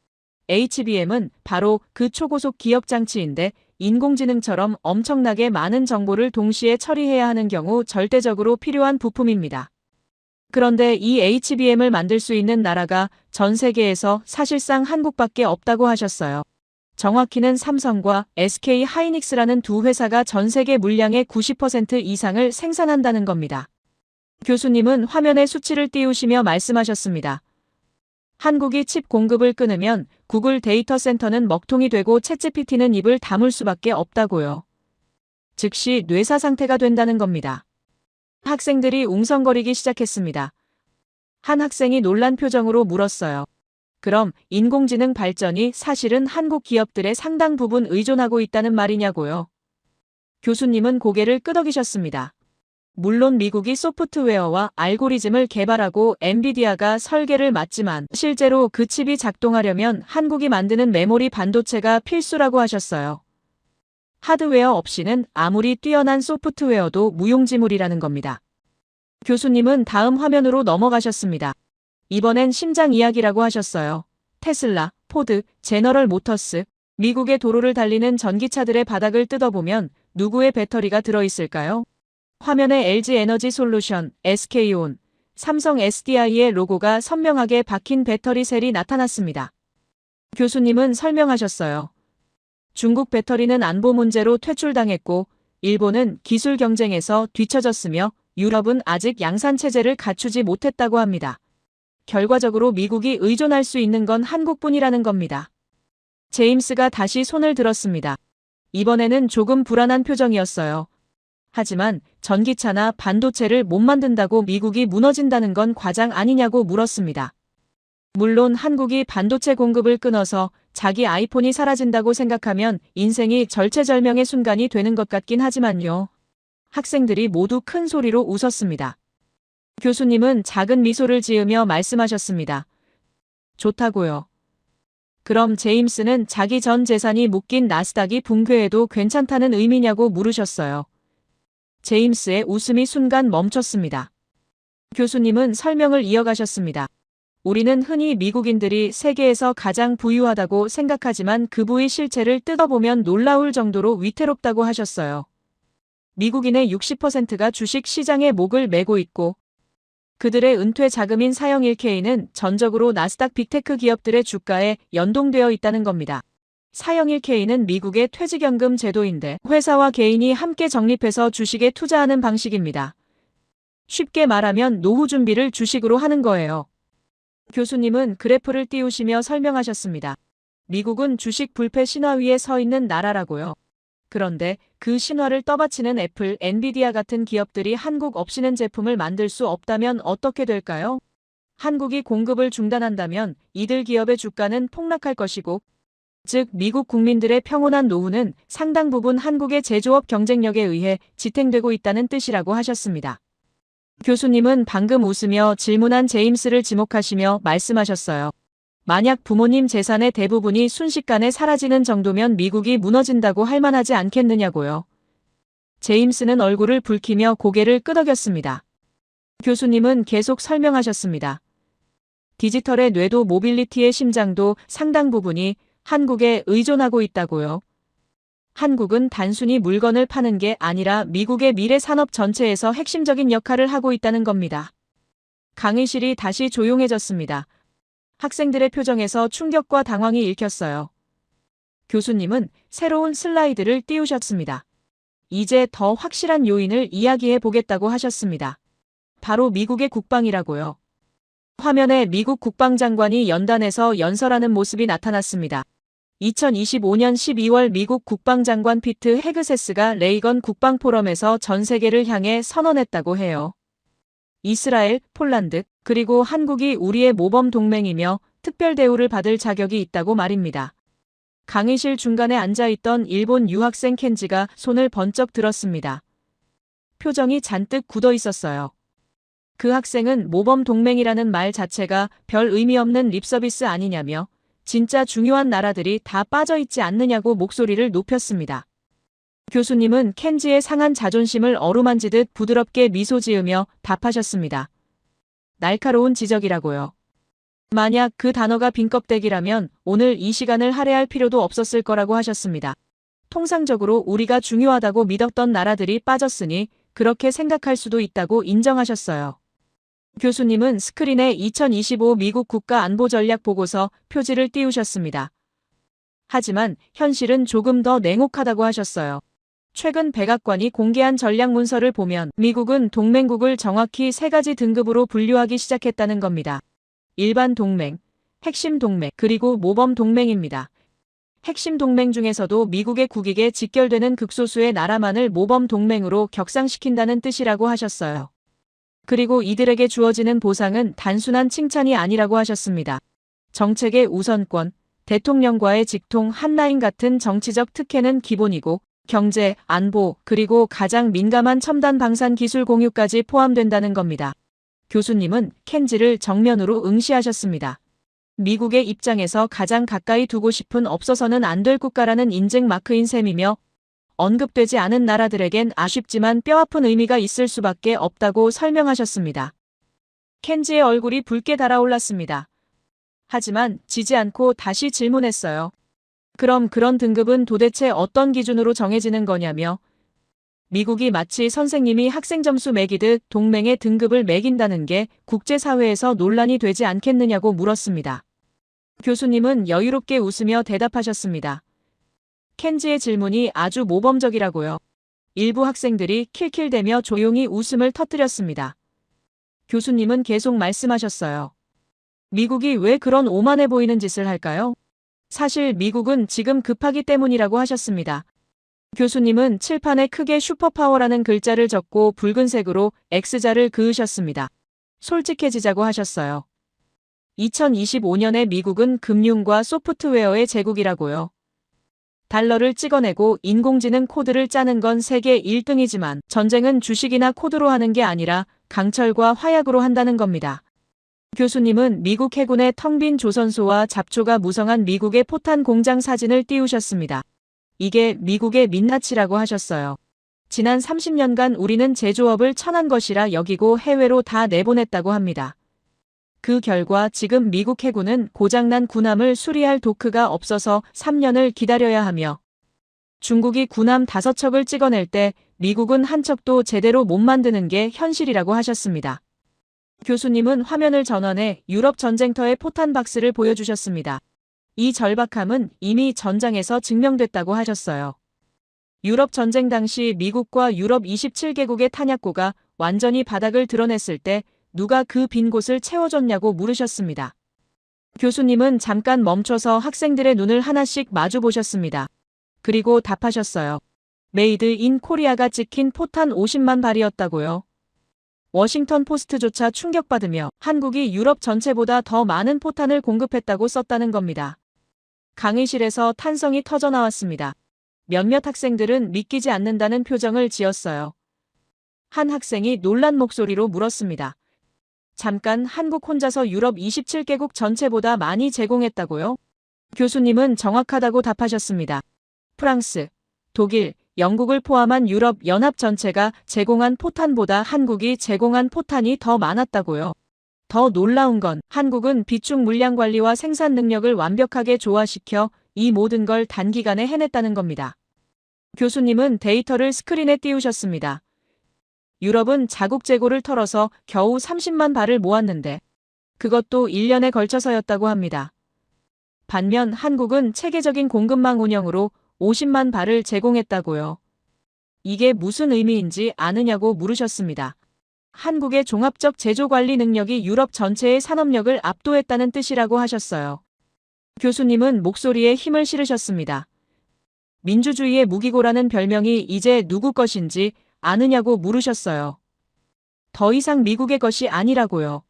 E: HBM은 바로 그 초고속 기억장치인데 인공지능처럼 엄청나게 많은 정보를 동시에 처리해야 하는 경우 절대적으로 필요한 부품입니다. 그런데 이 HBM을 만들 수 있는 나라가 전 세계에서 사실상 한국밖에 없다고 하셨어요. 정확히는 삼성과 SK 하이닉스라는 두 회사가 전 세계 물량의 90% 이상을 생산한다는 겁니다. 교수님은 화면에 수치를 띄우시며 말씀하셨습니다. 한국이 칩 공급을 끊으면 구글 데이터 센터는 먹통이 되고 챗GPT는 입을 다물 수밖에 없다고요. 즉시 뇌사 상태가 된다는 겁니다. 학생들이 웅성거리기 시작했습니다. 한 학생이 놀란 표정으로 물었어요. 그럼 인공지능 발전이 사실은 한국 기업들의 상당 부분 의존하고 있다는 말이냐고요. 교수님은 고개를 끄덕이셨습니다. 물론 미국이 소프트웨어와 알고리즘을 개발하고 엔비디아가 설계를 맡지만 실제로 그 칩이 작동하려면 한국이 만드는 메모리 반도체가 필수라고 하셨어요. 하드웨어 없이는 아무리 뛰어난 소프트웨어도 무용지물이라는 겁니다. 교수님은 다음 화면으로 넘어가셨습니다. 이번엔 심장 이야기라고 하셨어요. 테슬라, 포드, 제너럴 모터스, 미국의 도로를 달리는 전기차들의 바닥을 뜯어보면 누구의 배터리가 들어있을까요? 화면에 LG 에너지 솔루션, SK온, 삼성 SDI의 로고가 선명하게 박힌 배터리 셀이 나타났습니다. 교수님은 설명하셨어요. 중국 배터리는 안보 문제로 퇴출당했고 일본은 기술 경쟁에서 뒤처졌으며 유럽은 아직 양산 체제를 갖추지 못했다고 합니다. 결과적으로 미국이 의존할 수 있는 건 한국뿐이라는 겁니다. 제임스가 다시 손을 들었습니다. 이번에는 조금 불안한 표정이었어요. 하지만 전기차나 반도체를 못 만든다고 미국이 무너진다는 건 과장 아니냐고 물었습니다. 물론 한국이 반도체 공급을 끊어서 자기 아이폰이 사라진다고 생각하면 인생이 절체절명의 순간이 되는 것 같긴 하지만요. 학생들이 모두 큰 소리로 웃었습니다. 교수님은 작은 미소를 지으며 말씀하셨습니다. 좋다고요. 그럼 제임스는 자기 전 재산이 묶인 나스닥이 붕괴해도 괜찮다는 의미냐고 물으셨어요. 제임스의 웃음이 순간 멈췄습니다. 교수님은 설명을 이어가셨습니다. 우리는 흔히 미국인들이 세계에서 가장 부유하다고 생각하지만 그 부의 실체를 뜯어보면 놀라울 정도로 위태롭다고 하셨어요. 미국인의 60%가 주식 시장에 목을 메고 있고 그들의 은퇴 자금인 사형 1K는 전적으로 나스닥 빅테크 기업들의 주가에 연동되어 있다는 겁니다. 사형 1K는 미국의 퇴직연금 제도인데 회사와 개인이 함께 적립해서 주식에 투자하는 방식입니다. 쉽게 말하면 노후 준비를 주식으로 하는 거예요. 교수님은 그래프를 띄우시며 설명하셨습니다. 미국은 주식 불패 신화 위에 서 있는 나라라고요. 그런데 그 신화를 떠받치는 애플, 엔비디아 같은 기업들이 한국 없이는 제품을 만들 수 없다면 어떻게 될까요? 한국이 공급을 중단한다면 이들 기업의 주가는 폭락할 것이고 즉 미국 국민들의 평온한 노후는 상당 부분 한국의 제조업 경쟁력에 의해 지탱되고 있다는 뜻이라고 하셨습니다. 교수님은 방금 웃으며 질문한 제임스를 지목하시며 말씀하셨어요. 만약 부모님 재산의 대부분이 순식간에 사라지는 정도면 미국이 무너진다고 할 만하지 않겠느냐고요. 제임스는 얼굴을 붉히며 고개를 끄덕였습니다. 교수님은 계속 설명하셨습니다. 디지털의 뇌도 모빌리티의 심장도 상당 부분이 한국에 의존하고 있다고요. 한국은 단순히 물건을 파는 게 아니라 미국의 미래 산업 전체에서 핵심적인 역할을 하고 있다는 겁니다. 강의실이 다시 조용해졌습니다. 학생들의 표정에서 충격과 당황이 읽혔어요. 교수님은 새로운 슬라이드를 띄우셨습니다. 이제 더 확실한 요인을 이야기해 보겠다고 하셨습니다. 바로 미국의 국방이라고요. 화면에 미국 국방장관이 연단에서 연설하는 모습이 나타났습니다. 2025년 12월 미국 국방장관 피트 헤그세스가 레이건 국방포럼에서 전 세계를 향해 선언했다고 해요. 이스라엘, 폴란드, 그리고 한국이 우리의 모범 동맹이며 특별 대우를 받을 자격이 있다고 말입니다. 강의실 중간에 앉아있던 일본 유학생 켄지가 손을 번쩍 들었습니다. 표정이 잔뜩 굳어 있었어요. 그 학생은 모범 동맹이라는 말 자체가 별 의미 없는 립서비스 아니냐며 진짜 중요한 나라들이 다 빠져있지 않느냐고 목소리를 높였습니다. 교수님은 켄지의 상한 자존심을 어루만지듯 부드럽게 미소 지으며 답하셨습니다. 날카로운 지적이라고요. 만약 그 단어가 빈껍데기라면 오늘 이 시간을 할애할 필요도 없었을 거라고 하셨습니다. 통상적으로 우리가 중요하다고 믿었던 나라들이 빠졌으니 그렇게 생각할 수도 있다고 인정하셨어요. 교수님은 스크린에 2025 미국 국가안보전략보고서 표지를 띄우셨습니다. 하지만 현실은 조금 더 냉혹하다고 하셨어요. 최근 백악관이 공개한 전략문서를 보면 미국은 동맹국을 정확히 3가지 등급으로 분류하기 시작했다는 겁니다. 일반 동맹, 핵심 동맹, 그리고 모범 동맹입니다. 핵심 동맹 중에서도 미국의 국익에 직결되는 극소수의 나라만을 모범 동맹으로 격상시킨다는 뜻이라고 하셨어요. 그리고 이들에게 주어지는 보상은 단순한 칭찬이 아니라고 하셨습니다. 정책의 우선권, 대통령과의 직통 한라인 같은 정치적 특혜는 기본이고 경제, 안보, 그리고 가장 민감한 첨단 방산 기술 공유까지 포함된다는 겁니다. 교수님은 켄지를 정면으로 응시하셨습니다. 미국의 입장에서 가장 가까이 두고 싶은 없어서는 안 될 국가라는 인증 마크인 셈이며 언급되지 않은 나라들에겐 아쉽지만 뼈아픈 의미가 있을 수밖에 없다고 설명하셨습니다. 켄지의 얼굴이 붉게 달아올랐습니다. 하지만 지지 않고 다시 질문했어요. 그럼 그런 등급은 도대체 어떤 기준으로 정해지는 거냐며 미국이 마치 선생님이 학생 점수 매기듯 동맹의 등급을 매긴다는 게 국제사회에서 논란이 되지 않겠느냐고 물었습니다. 교수님은 여유롭게 웃으며 대답하셨습니다. 켄지의 질문이 아주 모범적이라고요. 일부 학생들이 킬킬대며 조용히 웃음을 터뜨렸습니다. 교수님은 계속 말씀하셨어요. 미국이 왜 그런 오만해 보이는 짓을 할까요? 사실 미국은 지금 급하기 때문이라고 하셨습니다. 교수님은 칠판에 크게 슈퍼파워라는 글자를 적고 붉은색으로 X자를 그으셨습니다. 솔직해지자고 하셨어요. 2025년에 미국은 금융과 소프트웨어의 제국이라고요. 달러를 찍어내고 인공지능 코드를 짜는 건 세계 1등이지만 전쟁은 주식이나 코드로 하는 게 아니라 강철과 화약으로 한다는 겁니다. 교수님은 미국 해군의 텅 빈 조선소와 잡초가 무성한 미국의 포탄 공장 사진을 띄우셨습니다. 이게 미국의 민낯이라고 하셨어요. 지난 30년간 우리는 제조업을 천한 것이라 여기고 해외로 다 내보냈다고 합니다. 그 결과 지금 미국 해군은 고장난 군함을 수리할 도크가 없어서 3년을 기다려야 하며 중국이 군함 5척을 찍어낼 때 미국은 한 척도 제대로 못 만드는 게 현실이라고 하셨습니다. 교수님은 화면을 전환해 유럽 전쟁터의 포탄 박스를 보여주셨습니다. 이 절박함은 이미 전장에서 증명됐다고 하셨어요. 유럽 전쟁 당시 미국과 유럽 27개국의 탄약고가 완전히 바닥을 드러냈을 때 누가 그 빈 곳을 채워줬냐고 물으셨습니다. 교수님은 잠깐 멈춰서 학생들의 눈을 하나씩 마주 보셨습니다. 그리고 답하셨어요. 메이드 인 코리아가 찍힌 포탄 50만 발이었다고요. 워싱턴 포스트조차 충격받으며 한국이 유럽 전체보다 더 많은 포탄을 공급했다고 썼다는 겁니다. 강의실에서 탄성이 터져나왔습니다. 몇몇 학생들은 믿기지 않는다는 표정을 지었어요. 한 학생이 놀란 목소리로 물었습니다. 잠깐 한국 혼자서 유럽 27개국 전체보다 많이 제공했다고요? 교수님은 정확하다고 답하셨습니다. 프랑스, 독일, 영국을 포함한 유럽 연합 전체가 제공한 포탄보다 한국이 제공한 포탄이 더 많았다고요. 더 놀라운 건 한국은 비축 물량 관리와 생산 능력을 완벽하게 조화시켜 이 모든 걸 단기간에 해냈다는 겁니다. 교수님은 데이터를 스크린에 띄우셨습니다. 유럽은 자국 재고를 털어서 겨우 30만 발을 모았는데 그것도 1년에 걸쳐서였다고 합니다. 반면 한국은 체계적인 공급망 운영으로 50만 발을 제공했다고요. 이게 무슨 의미인지 아느냐고 물으셨습니다. 한국의 종합적 제조 관리 능력이 유럽 전체의 산업력을 압도했다는 뜻이라고 하셨어요. 교수님은 목소리에 힘을 실으셨습니다. 민주주의의 무기고라는 별명이 이제 누구 것인지 아느냐고 물으셨어요. 더 이상 미국의 것이 아니라고요.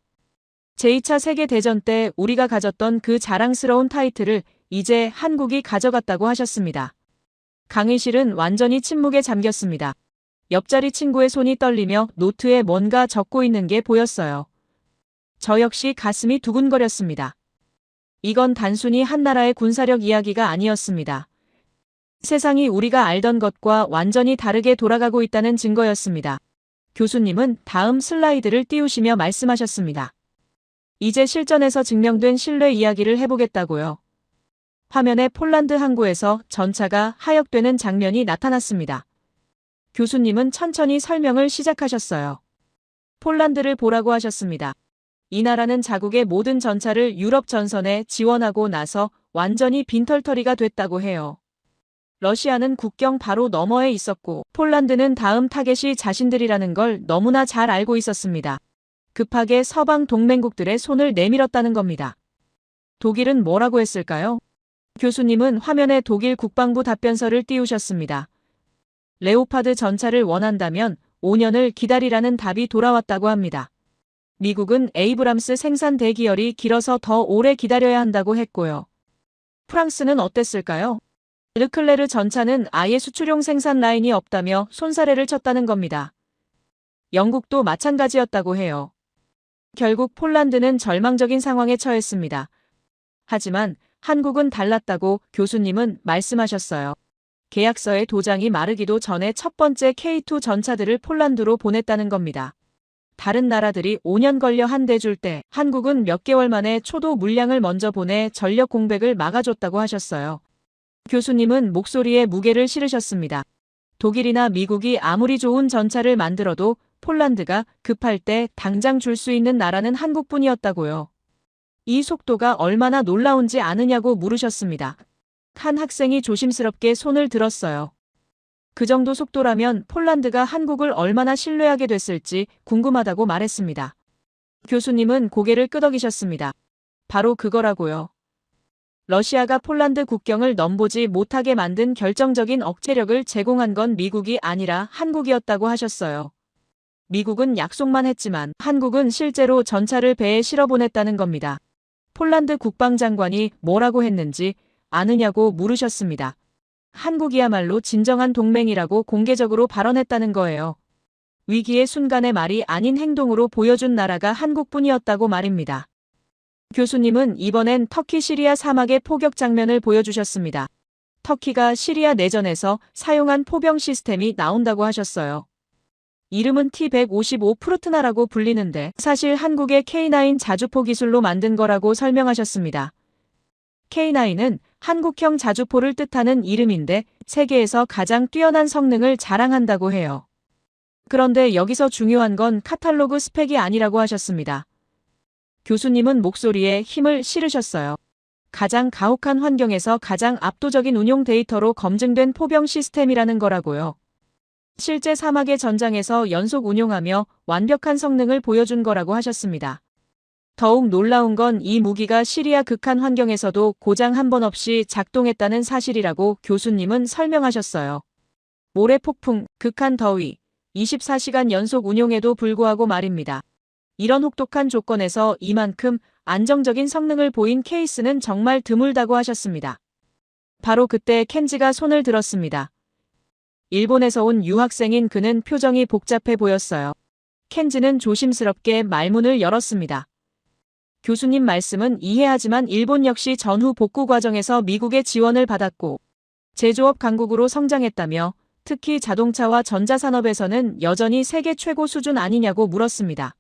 E: 제2차 세계대전 때 우리가 가졌던 그 자랑스러운 타이틀을 이제 한국이 가져갔다고 하셨습니다. 강의실은 완전히 침묵에 잠겼습니다. 옆자리 친구의 손이 떨리며 노트에 뭔가 적고 있는 게 보였어요. 저 역시 가슴이 두근거렸습니다. 이건 단순히 한 나라의 군사력 이야기가 아니었습니다. 세상이 우리가 알던 것과 완전히 다르게 돌아가고 있다는 증거였습니다. 교수님은 다음 슬라이드를 띄우시며 말씀하셨습니다. 이제 실전에서 증명된 신뢰 이야기를 해보겠다고요. 화면에 폴란드 항구에서 전차가 하역되는 장면이 나타났습니다. 교수님은 천천히 설명을 시작하셨어요. 폴란드를 보라고 하셨습니다. 이 나라는 자국의 모든 전차를 유럽 전선에 지원하고 나서 완전히 빈털터리가 됐다고 해요. 러시아는 국경 바로 너머에 있었고 폴란드는 다음 타겟이 자신들이라는 걸 너무나 잘 알고 있었습니다. 급하게 서방 동맹국들의 손을 내밀었다는 겁니다. 독일은 뭐라고 했을까요? 교수님은 화면에 독일 국방부 답변서를 띄우셨습니다. 레오파드 전차를 원한다면 5년을 기다리라는 답이 돌아왔다고 합니다. 미국은 에이브람스 생산 대기열이 길어서 더 오래 기다려야 한다고 했고요. 프랑스는 어땠을까요? 르클레르 전차는 아예 수출용 생산 라인이 없다며 손사래를 쳤다는 겁니다. 영국도 마찬가지였다고 해요. 결국 폴란드는 절망적인 상황에 처했습니다. 하지만 한국은 달랐다고 교수님은 말씀하셨어요. 계약서에 도장이 마르기도 전에 첫 번째 K2 전차들을 폴란드로 보냈다는 겁니다. 다른 나라들이 5년 걸려 한 대 줄 때 한국은 몇 개월 만에 초도 물량을 먼저 보내 전력 공백을 막아줬다고 하셨어요. 교수님은 목소리에 무게를 실으셨습니다. 독일이나 미국이 아무리 좋은 전차를 만들어도 폴란드가 급할 때 당장 줄 수 있는 나라는 한국뿐이었다고요. 이 속도가 얼마나 놀라운지 아느냐고 물으셨습니다. 한 학생이 조심스럽게 손을 들었어요. 그 정도 속도라면 폴란드가 한국을 얼마나 신뢰하게 됐을지 궁금하다고 말했습니다. 교수님은 고개를 끄덕이셨습니다. 바로 그거라고요. 러시아가 폴란드 국경을 넘보지 못하게 만든 결정적인 억제력을 제공한 건 미국이 아니라 한국이었다고 하셨어요. 미국은 약속만 했지만 한국은 실제로 전차를 배에 실어보냈다는 겁니다. 폴란드 국방장관이 뭐라고 했는지 아느냐고 물으셨습니다. 한국이야말로 진정한 동맹이라고 공개적으로 발언했다는 거예요. 위기의 순간의 말이 아닌 행동으로 보여준 나라가 한국뿐이었다고 말입니다. 교수님은 이번엔 터키 시리아 사막의 포격 장면을 보여주셨습니다. 터키가 시리아 내전에서 사용한 포병 시스템이 나온다고 하셨어요. 이름은 T-155 프루트나라고 불리는데 사실 한국의 K9 자주포 기술로 만든 거라고 설명하셨습니다. K9은 한국형 자주포를 뜻하는 이름인데 세계에서 가장 뛰어난 성능을 자랑한다고 해요. 그런데 여기서 중요한 건 카탈로그 스펙이 아니라고 하셨습니다. 교수님은 목소리에 힘을 실으셨어요. 가장 가혹한 환경에서 가장 압도적인 운용 데이터로 검증된 포병 시스템이라는 거라고요. 실제 사막의 전장에서 연속 운용하며 완벽한 성능을 보여준 거라고 하셨습니다. 더욱 놀라운 건 이 무기가 시리아 극한 환경에서도 고장 한 번 없이 작동했다는 사실이라고 교수님은 설명하셨어요. 모래 폭풍, 극한 더위, 24시간 연속 운용에도 불구하고 말입니다. 이런 혹독한 조건에서 이만큼 안정적인 성능을 보인 케이스는 정말 드물다고 하셨습니다. 바로 그때 켄지가 손을 들었습니다. 일본에서 온 유학생인 그는 표정이 복잡해 보였어요. 켄지는 조심스럽게 말문을 열었습니다. 교수님 말씀은 이해하지만 일본 역시 전후 복구 과정에서 미국의 지원을 받았고 제조업 강국으로 성장했다며 특히 자동차와 전자산업에서는 여전히 세계 최고 수준 아니냐고 물었습니다.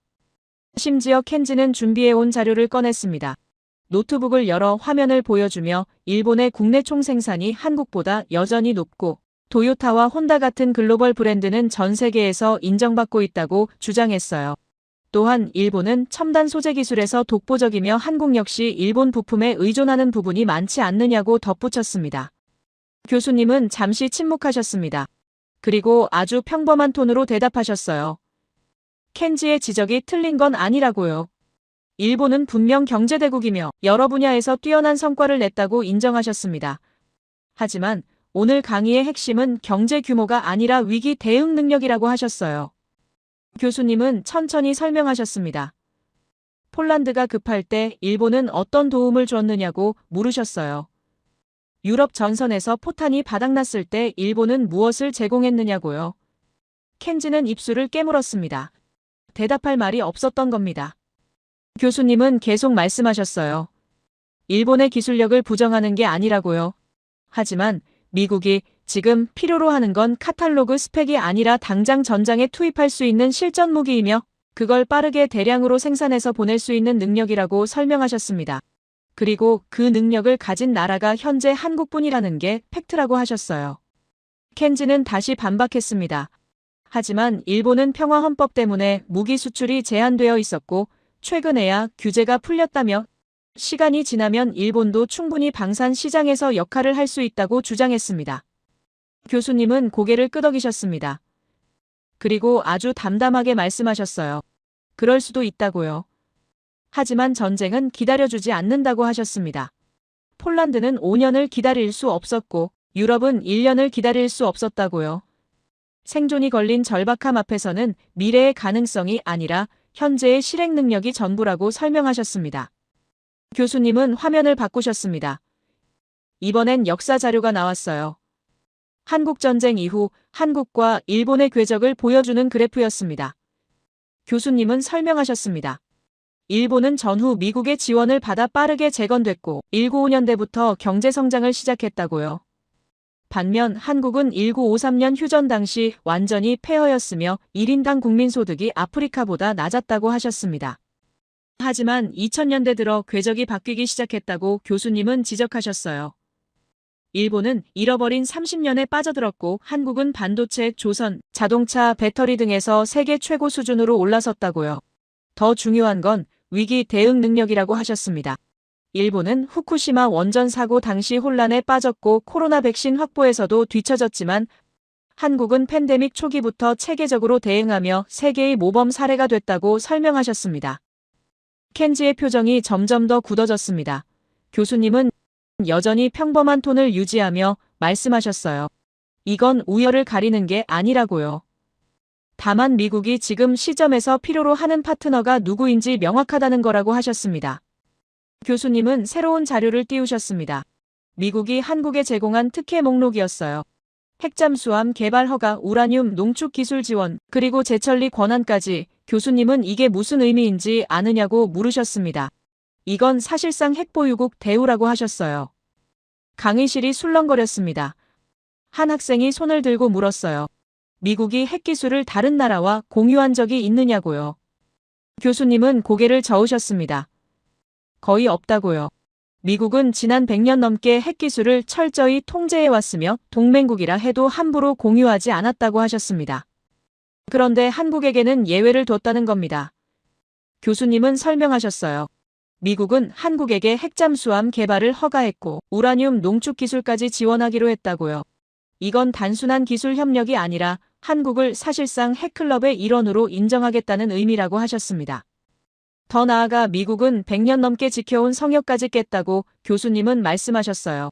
E: 심지어 켄지는 준비해온 자료를 꺼냈습니다. 노트북을 열어 화면을 보여주며 일본의 국내 총생산이 한국보다 여전히 높고 도요타와 혼다 같은 글로벌 브랜드는 전 세계에서 인정받고 있다고 주장했어요. 또한 일본은 첨단 소재 기술에서 독보적이며 한국 역시 일본 부품에 의존하는 부분이 많지 않느냐고 덧붙였습니다. 교수님은 잠시 침묵하셨습니다. 그리고 아주 평범한 톤으로 대답하셨어요. 켄지의 지적이 틀린 건 아니라고요. 일본은 분명 경제대국이며 여러 분야에서 뛰어난 성과를 냈다고 인정하셨습니다. 하지만 오늘 강의의 핵심은 경제 규모가 아니라 위기 대응 능력이라고 하셨어요. 교수님은 천천히 설명하셨습니다. 폴란드가 급할 때 일본은 어떤 도움을 줬느냐고 물으셨어요. 유럽 전선에서 포탄이 바닥났을 때 일본은 무엇을 제공했느냐고요. 켄지는 입술을 깨물었습니다. 대답할 말이 없었던 겁니다. 교수님은 계속 말씀하셨어요. 일본의 기술력을 부정하는 게 아니라고요. 하지만 미국이 지금 필요로 하는 건 카탈로그 스펙이 아니라 당장 전장에 투입할 수 있는 실전 무기이며 그걸 빠르게 대량으로 생산해서 보낼 수 있는 능력이라고 설명하셨습니다. 그리고 그 능력을 가진 나라가 현재 한국뿐이라는 게 팩트라고 하셨어요. 켄지는 다시 반박했습니다. 하지만 일본은 평화헌법 때문에 무기 수출이 제한되어 있었고 최근에야 규제가 풀렸다며 시간이 지나면 일본도 충분히 방산 시장에서 역할을 할 수 있다고 주장했습니다. 교수님은 고개를 끄덕이셨습니다. 그리고 아주 담담하게 말씀하셨어요. 그럴 수도 있다고요. 하지만 전쟁은 기다려주지 않는다고 하셨습니다. 폴란드는 5년을 기다릴 수 없었고 유럽은 1년을 기다릴 수 없었다고요. 생존이 걸린 절박함 앞에서는 미래의 가능성이 아니라 현재의 실행 능력이 전부라고 설명하셨습니다. 교수님은 화면을 바꾸셨습니다. 이번엔 역사 자료가 나왔어요. 한국전쟁 이후 한국과 일본의 궤적을 보여주는 그래프였습니다. 교수님은 설명하셨습니다. 일본은 전후 미국의 지원을 받아 빠르게 재건됐고 1955년대부터 경제성장을 시작했다고요. 반면 한국은 1953년 휴전 당시 완전히 폐허였으며 1인당 국민소득이 아프리카보다 낮았다고 하셨습니다. 하지만 2000년대 들어 궤적이 바뀌기 시작했다고 교수님은 지적하셨어요. 일본은 잃어버린 30년에 빠져들었고 한국은 반도체, 조선, 자동차, 배터리 등에서 세계 최고 수준으로 올라섰다고요. 더 중요한 건 위기 대응 능력이라고 하셨습니다. 일본은 후쿠시마 원전 사고 당시 혼란에 빠졌고 코로나 백신 확보에서도 뒤처졌지만 한국은 팬데믹 초기부터 체계적으로 대응하며 세계의 모범 사례가 됐다고 설명하셨습니다. 켄지의 표정이 점점 더 굳어졌습니다. 교수님은 여전히 평범한 톤을 유지하며 말씀하셨어요. 이건 우열을 가리는 게 아니라고요. 다만 미국이 지금 시점에서 필요로 하는 파트너가 누구인지 명확하다는 거라고 하셨습니다. 교수님은 새로운 자료를 띄우셨습니다. 미국이 한국에 제공한 특혜 목록이었어요. 핵잠수함 개발 허가, 우라늄 농축 기술 지원, 그리고 재천리 권한까지. 교수님은 이게 무슨 의미인지 아느냐고 물으셨습니다. 이건 사실상 핵보유국 대우라고 하셨어요. 강의실이 술렁거렸습니다. 한 학생이 손을 들고 물었어요. 미국이 핵기술을 다른 나라와 공유한 적이 있느냐고요. 교수님은 고개를 저으셨습니다. 거의 없다고요. 미국은 지난 100년 넘게 핵기술을 철저히 통제해왔으며 동맹국이라 해도 함부로 공유하지 않았다고 하셨습니다. 그런데 한국에게는 예외를 뒀다는 겁니다. 교수님은 설명하셨어요. 미국은 한국에게 핵잠수함 개발을 허가했고 우라늄 농축 기술까지 지원하기로 했다고요. 이건 단순한 기술 협력이 아니라 한국을 사실상 핵클럽의 일원으로 인정하겠다는 의미라고 하셨습니다. 더 나아가 미국은 100년 넘게 지켜온 성역까지 깼다고 교수님은 말씀하셨어요.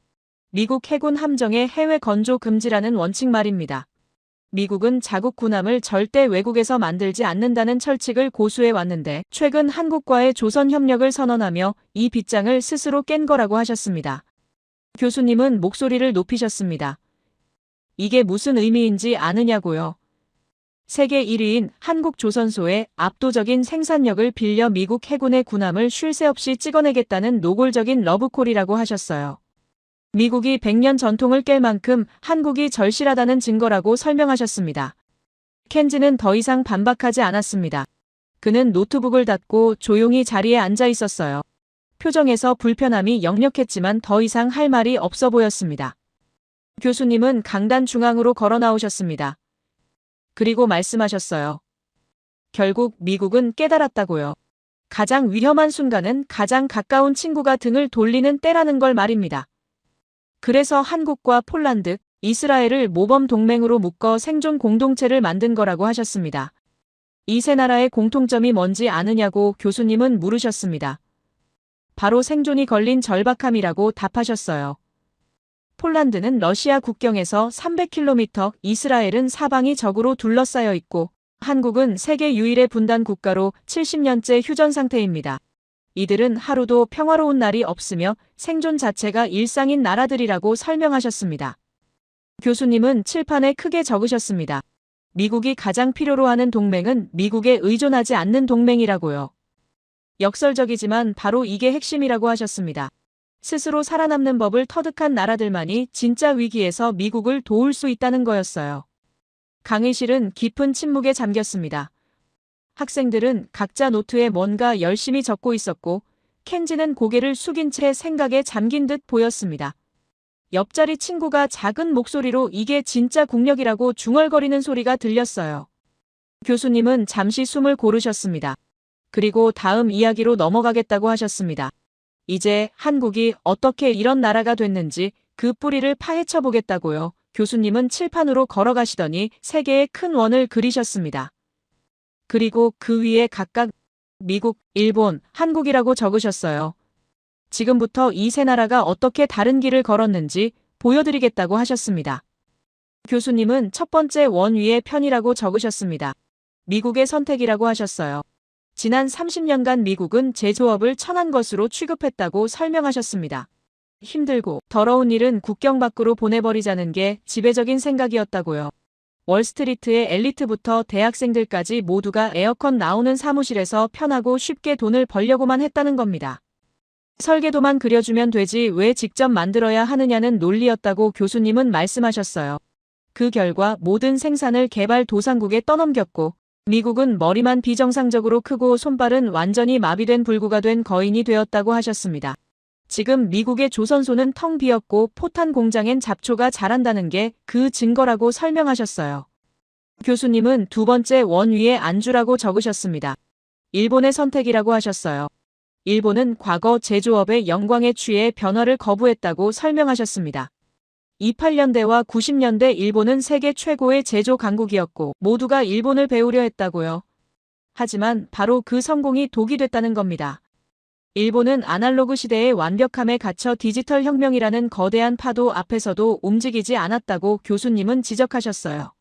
E: 미국 해군 함정의 해외 건조 금지라는 원칙 말입니다. 미국은 자국 군함을 절대 외국에서 만들지 않는다는 철칙을 고수해 왔는데 최근 한국과의 조선 협력을 선언하며 이 빗장을 스스로 깬 거라고 하셨습니다. 교수님은 목소리를 높이셨습니다. 이게 무슨 의미인지 아느냐고요. 세계 1위인 한국 조선소의 압도적인 생산력을 빌려 미국 해군의 군함을 쉴 새 없이 찍어내겠다는 노골적인 러브콜이라고 하셨어요. 미국이 100년 전통을 깰 만큼 한국이 절실하다는 증거라고 설명하셨습니다. 켄지는 더 이상 반박하지 않았습니다. 그는 노트북을 닫고 조용히 자리에 앉아 있었어요. 표정에서 불편함이 역력했지만 더 이상 할 말이 없어 보였습니다. 교수님은 강단 중앙으로 걸어 나오셨습니다. 그리고 말씀하셨어요. 결국 미국은 깨달았다고요. 가장 위험한 순간은 가장 가까운 친구가 등을 돌리는 때라는 걸 말입니다. 그래서 한국과 폴란드, 이스라엘을 모범 동맹으로 묶어 생존 공동체를 만든 거라고 하셨습니다. 이 세 나라의 공통점이 뭔지 아느냐고 교수님은 물으셨습니다. 바로 생존이 걸린 절박함이라고 답하셨어요. 폴란드는 러시아 국경에서 300km, 이스라엘은 사방이 적으로 둘러싸여 있고 한국은 세계 유일의 분단 국가로 70년째 휴전 상태입니다. 이들은 하루도 평화로운 날이 없으며 생존 자체가 일상인 나라들이라고 설명하셨습니다. 교수님은 칠판에 크게 적으셨습니다. 미국이 가장 필요로 하는 동맹은 미국에 의존하지 않는 동맹이라고요. 역설적이지만 바로 이게 핵심이라고 하셨습니다. 스스로 살아남는 법을 터득한 나라들만이 진짜 위기에서 미국을 도울 수 있다는 거였어요. 강의실은 깊은 침묵에 잠겼습니다. 학생들은 각자 노트에 뭔가 열심히 적고 있었고 켄지는 고개를 숙인 채 생각에 잠긴 듯 보였습니다. 옆자리 친구가 작은 목소리로 이게 진짜 국력이라고 중얼거리는 소리가 들렸어요. 교수님은 잠시 숨을 고르셨습니다. 그리고 다음 이야기로 넘어가겠다고 하셨습니다. 이제 한국이 어떻게 이런 나라가 됐는지 그 뿌리를 파헤쳐 보겠다고요. 교수님은 칠판으로 걸어가시더니 세 개의 큰 원을 그리셨습니다. 그리고 그 위에 각각 미국, 일본, 한국이라고 적으셨어요. 지금부터 이 세 나라가 어떻게 다른 길을 걸었는지 보여드리겠다고 하셨습니다. 교수님은 첫 번째 원 위에 편이라고 적으셨습니다. 미국의 선택이라고 하셨어요. 지난 30년간 미국은 제조업을 천한 것으로 취급했다고 설명하셨습니다. 힘들고 더러운 일은 국경 밖으로 보내버리자는 게 지배적인 생각이었다고요. 월스트리트의 엘리트부터 대학생들까지 모두가 에어컨 나오는 사무실에서 편하고 쉽게 돈을 벌려고만 했다는 겁니다. 설계도만 그려주면 되지 왜 직접 만들어야 하느냐는 논리였다고 교수님은 말씀하셨어요. 그 결과 모든 생산을 개발도상국에 떠넘겼고 미국은 머리만 비정상적으로 크고 손발은 완전히 마비된 불구가 된 거인이 되었다고 하셨습니다. 지금 미국의 조선소는 텅 비었고 포탄 공장엔 잡초가 자란다는 게 그 증거라고 설명하셨어요. 교수님은 두 번째 원 위에 안주라고 적으셨습니다. 일본의 선택이라고 하셨어요. 일본은 과거 제조업의 영광에 취해 변화를 거부했다고 설명하셨습니다. 28년대와 90년대 일본은 세계 최고의 제조 강국이었고 모두가 일본을 배우려 했다고요. 하지만 바로 그 성공이 독이 됐다는 겁니다. 일본은 아날로그 시대의 완벽함에 갇혀 디지털 혁명이라는 거대한 파도 앞에서도 움직이지 않았다고 교수님은 지적하셨어요.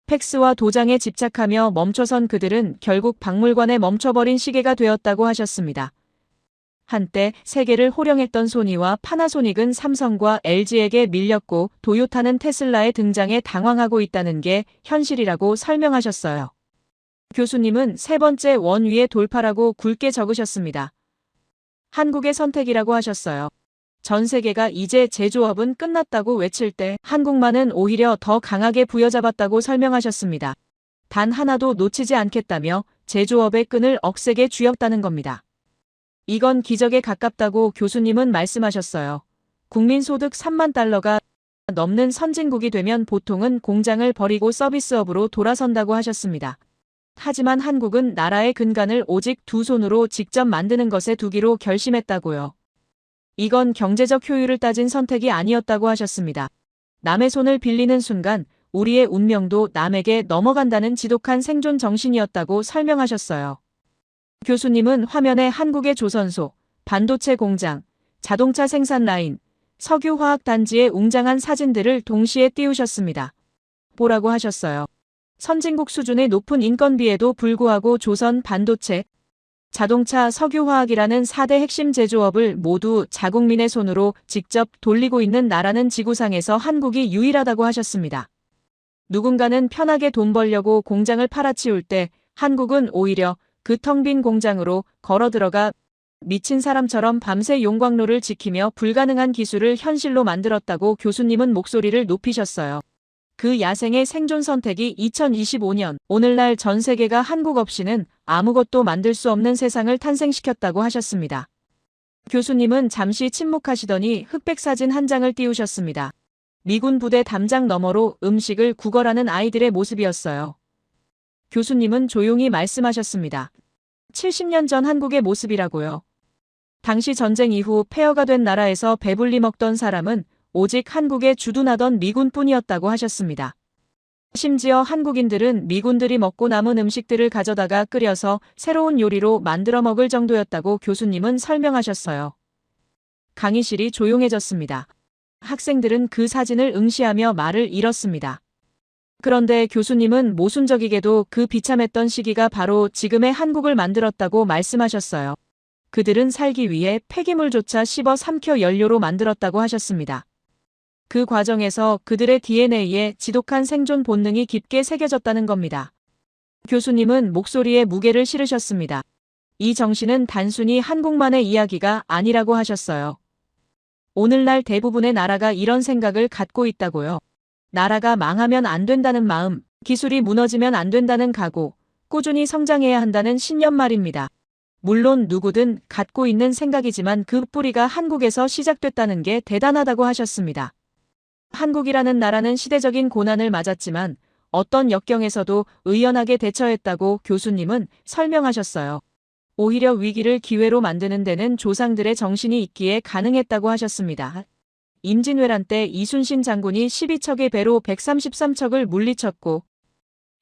E: 팩스와 도장에 집착하며 멈춰선 그들은 결국 박물관에 멈춰버린 시계가 되었다고 하셨습니다. 한때 세계를 호령했던 소니와 파나소닉은 삼성과 LG에게 밀렸고 도요타는 테슬라의 등장에 당황하고 있다는 게 현실이라고 설명하셨어요. 교수님은 세 번째 원 위에 돌파라고 굵게 적으셨습니다. 한국의 선택이라고 하셨어요. 전 세계가 이제 제조업은 끝났다고 외칠 때 한국만은 오히려 더 강하게 부여잡았다고 설명하셨습니다. 단 하나도 놓치지 않겠다며 제조업의 끈을 억세게 쥐었다는 겁니다. 이건 기적에 가깝다고 교수님은 말씀하셨어요. 국민소득 3만 달러가 넘는 선진국이 되면 보통은 공장을 버리고 서비스업으로 돌아선다고 하셨습니다. 하지만 한국은 나라의 근간을 오직 두 손으로 직접 만드는 것에 두기로 결심했다고요. 이건 경제적 효율을 따진 선택이 아니었다고 하셨습니다. 남의 손을 빌리는 순간 우리의 운명도 남에게 넘어간다는 지독한 생존 정신이었다고 설명하셨어요. 교수님은 화면에 한국의 조선소, 반도체 공장, 자동차 생산 라인, 석유화학단지의 웅장한 사진들을 동시에 띄우셨습니다. 보라고 하셨어요. 선진국 수준의 높은 인건비에도 불구하고 조선 반도체 자동차, 석유화학이라는 4대 핵심 제조업을 모두 자국민의 손으로 직접 돌리고 있는 나라는 지구상에서 한국이 유일하다고 하셨습니다. 누군가는 편하게 돈 벌려고 공장을 팔아치울 때 한국은 오히려 그 텅 빈 공장으로 걸어 들어가 미친 사람처럼 밤새 용광로를 지키며 불가능한 기술을 현실로 만들었다고 교수님은 목소리를 높이셨어요. 그 야생의 생존 선택이 2025년 오늘날 전 세계가 한국 없이는 아무것도 만들 수 없는 세상을 탄생시켰다고 하셨습니다. 교수님은 잠시 침묵하시더니 흑백 사진 한 장을 띄우셨습니다. 미군 부대 담장 너머로 음식을 구걸하는 아이들의 모습이었어요. 교수님은 조용히 말씀하셨습니다. 70년 전 한국의 모습이라고요. 당시 전쟁 이후 폐허가 된 나라에서 배불리 먹던 사람은 오직 한국에 주둔하던 미군뿐이었다고 하셨습니다. 심지어 한국인들은 미군들이 먹고 남은 음식들을 가져다가 끓여서 새로운 요리로 만들어 먹을 정도였다고 교수님은 설명하셨어요. 강의실이 조용해졌습니다. 학생들은 그 사진을 응시하며 말을 잃었습니다. 그런데 교수님은 모순적이게도 그 비참했던 시기가 바로 지금의 한국을 만들었다고 말씀하셨어요. 그들은 살기 위해 폐기물조차 씹어 삼켜 연료로 만들었다고 하셨습니다. 그 과정에서 그들의 DNA에 지독한 생존 본능이 깊게 새겨졌다는 겁니다. 교수님은 목소리에 무게를 실으셨습니다. 이 정신은 단순히 한국만의 이야기가 아니라고 하셨어요. 오늘날 대부분의 나라가 이런 생각을 갖고 있다고요. 나라가 망하면 안 된다는 마음, 기술이 무너지면 안 된다는 각오, 꾸준히 성장해야 한다는 신념 말입니다. 물론 누구든 갖고 있는 생각이지만 그 뿌리가 한국에서 시작됐다는 게 대단하다고 하셨습니다. 한국이라는 나라는 시대적인 고난을 맞았지만 어떤 역경에서도 의연하게 대처했다고 교수님은 설명하셨어요. 오히려 위기를 기회로 만드는 데는 조상들의 정신이 있기에 가능했다고 하셨습니다. 임진왜란 때 이순신 장군이 12척의 배로 133척을 물리쳤고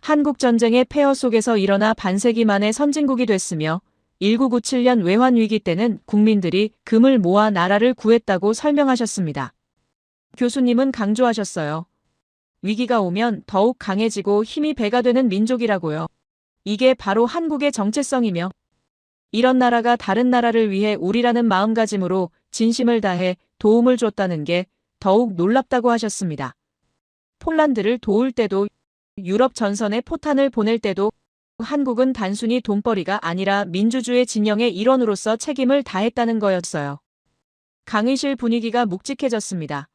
E: 한국전쟁의 폐허 속에서 일어나 반세기 만에 선진국이 됐으며 1997년 외환위기 때는 국민들이 금을 모아 나라를 구했다고 설명하셨습니다. 교수님은 강조하셨어요. 위기가 오면 더욱 강해지고 힘이 배가 되는 민족이라고요. 이게 바로 한국의 정체성이며 이런 나라가 다른 나라를 위해 우리라는 마음가짐으로 진심을 다해 도움을 줬다는 게 더욱 놀랍다고 하셨습니다. 폴란드를 도울 때도 유럽 전선에 포탄을 보낼 때도 한국은 단순히 돈벌이가 아니라 민주주의 진영의 일원으로서 책임을 다했다는 거였어요. 강의실 분위기가 묵직해졌습니다.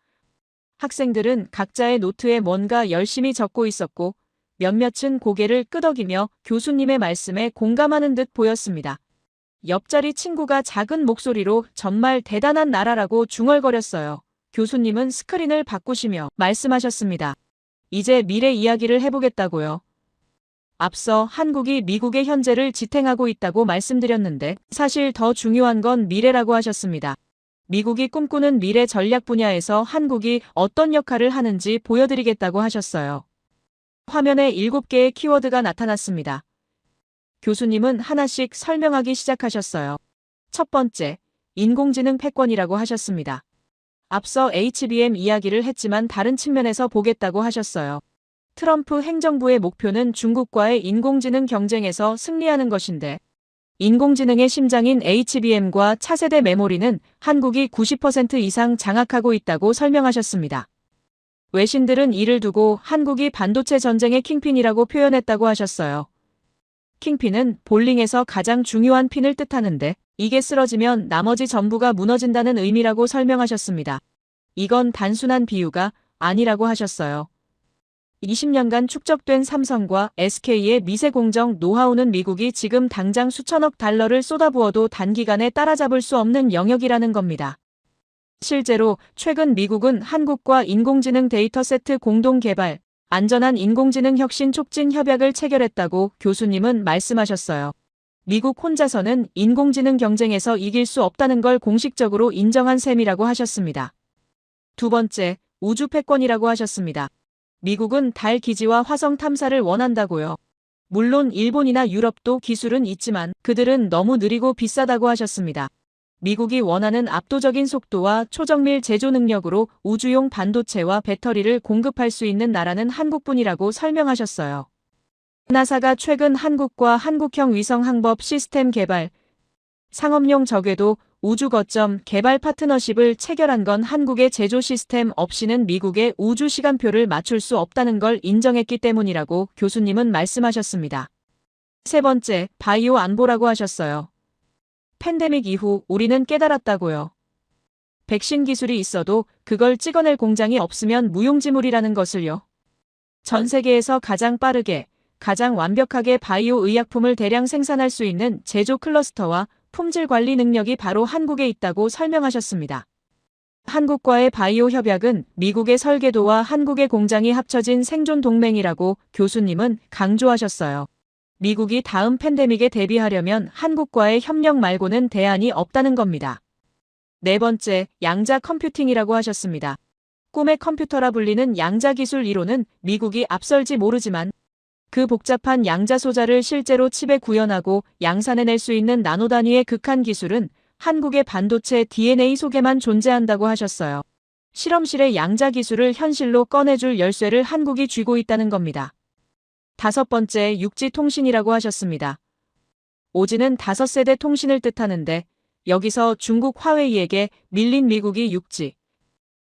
E: 학생들은 각자의 노트에 뭔가 열심히 적고 있었고 몇몇은 고개를 끄덕이며 교수님의 말씀에 공감하는 듯 보였습니다. 옆자리 친구가 작은 목소리로 정말 대단한 나라라고 중얼거렸어요. 교수님은 스크린을 바꾸시며 말씀하셨습니다. 이제 미래 이야기를 해보겠다고요. 앞서 한국이 미국의 현재를 지탱하고 있다고 말씀드렸는데 사실 더 중요한 건 미래라고 하셨습니다. 미국이 꿈꾸는 미래 전략 분야에서 한국이 어떤 역할을 하는지 보여드리겠다고 하셨어요. 화면에 7개의 키워드가 나타났습니다. 교수님은 하나씩 설명하기 시작하셨어요. 첫 번째, 인공지능 패권이라고 하셨습니다. 앞서 HBM 이야기를 했지만 다른 측면에서 보겠다고 하셨어요. 트럼프 행정부의 목표는 중국과의 인공지능 경쟁에서 승리하는 것인데 인공지능의 심장인 HBM과 차세대 메모리는 한국이 90% 이상 장악하고 있다고 설명하셨습니다. 외신들은 이를 두고 한국이 반도체 전쟁의 킹핀이라고 표현했다고 하셨어요. 킹핀은 볼링에서 가장 중요한 핀을 뜻하는데 이게 쓰러지면 나머지 전부가 무너진다는 의미라고 설명하셨습니다. 이건 단순한 비유가 아니라고 하셨어요. 20년간 축적된 삼성과 SK의 미세 공정 노하우는 미국이 지금 당장 수천억 달러를 쏟아부어도 단기간에 따라잡을 수 없는 영역이라는 겁니다. 실제로 최근 미국은 한국과 인공지능 데이터세트 공동 개발, 안전한 인공지능 혁신 촉진 협약을 체결했다고 교수님은 말씀하셨어요. 미국 혼자서는 인공지능 경쟁에서 이길 수 없다는 걸 공식적으로 인정한 셈이라고 하셨습니다. 두 번째, 우주 패권이라고 하셨습니다. 미국은 달 기지와 화성 탐사를 원한다고요. 물론 일본이나 유럽도 기술은 있지만 그들은 너무 느리고 비싸다고 하셨습니다. 미국이 원하는 압도적인 속도와 초정밀 제조 능력으로 우주용 반도체와 배터리를 공급할 수 있는 나라는 한국뿐이라고 설명하셨어요. 나사가 최근 한국과 한국형 위성 항법 시스템 개발, 상업용 저궤도 우주 거점 개발 파트너십을 체결한 건 한국의 제조 시스템 없이는 미국의 우주 시간표를 맞출 수 없다는 걸 인정했기 때문이라고 교수님은 말씀하셨습니다. 세 번째, 바이오 안보라고 하셨어요. 팬데믹 이후 우리는 깨달았다고요. 백신 기술이 있어도 그걸 찍어낼 공장이 없으면 무용지물이라는 것을요. 전 세계에서 가장 빠르게, 가장 완벽하게 바이오 의약품을 대량 생산할 수 있는 제조 클러스터와 품질 관리 능력이 바로 한국에 있다고 설명하셨습니다. 한국과의 바이오 협약은 미국의 설계도와 한국의 공장이 합쳐진 생존 동맹이라고 교수님은 강조하셨어요. 미국이 다음 팬데믹에 대비하려면 한국과의 협력 말고는 대안이 없다는 겁니다. 네 번째, 양자 컴퓨팅이라고 하셨습니다. 꿈의 컴퓨터라 불리는 양자 기술 이론은 미국이 앞설지 모르지만 그 복잡한 양자 소자를 실제로 칩에 구현하고 양산해낼 수 있는 나노 단위의 극한 기술은 한국의 반도체 DNA 속에만 존재한다고 하셨어요. 실험실의 양자 기술을 현실로 꺼내줄 열쇠를 한국이 쥐고 있다는 겁니다. 다섯 번째, 육지 통신이라고 하셨습니다. 오지는 5세대 통신을 뜻하는데 여기서 중국 화웨이에게 밀린 미국이 육지,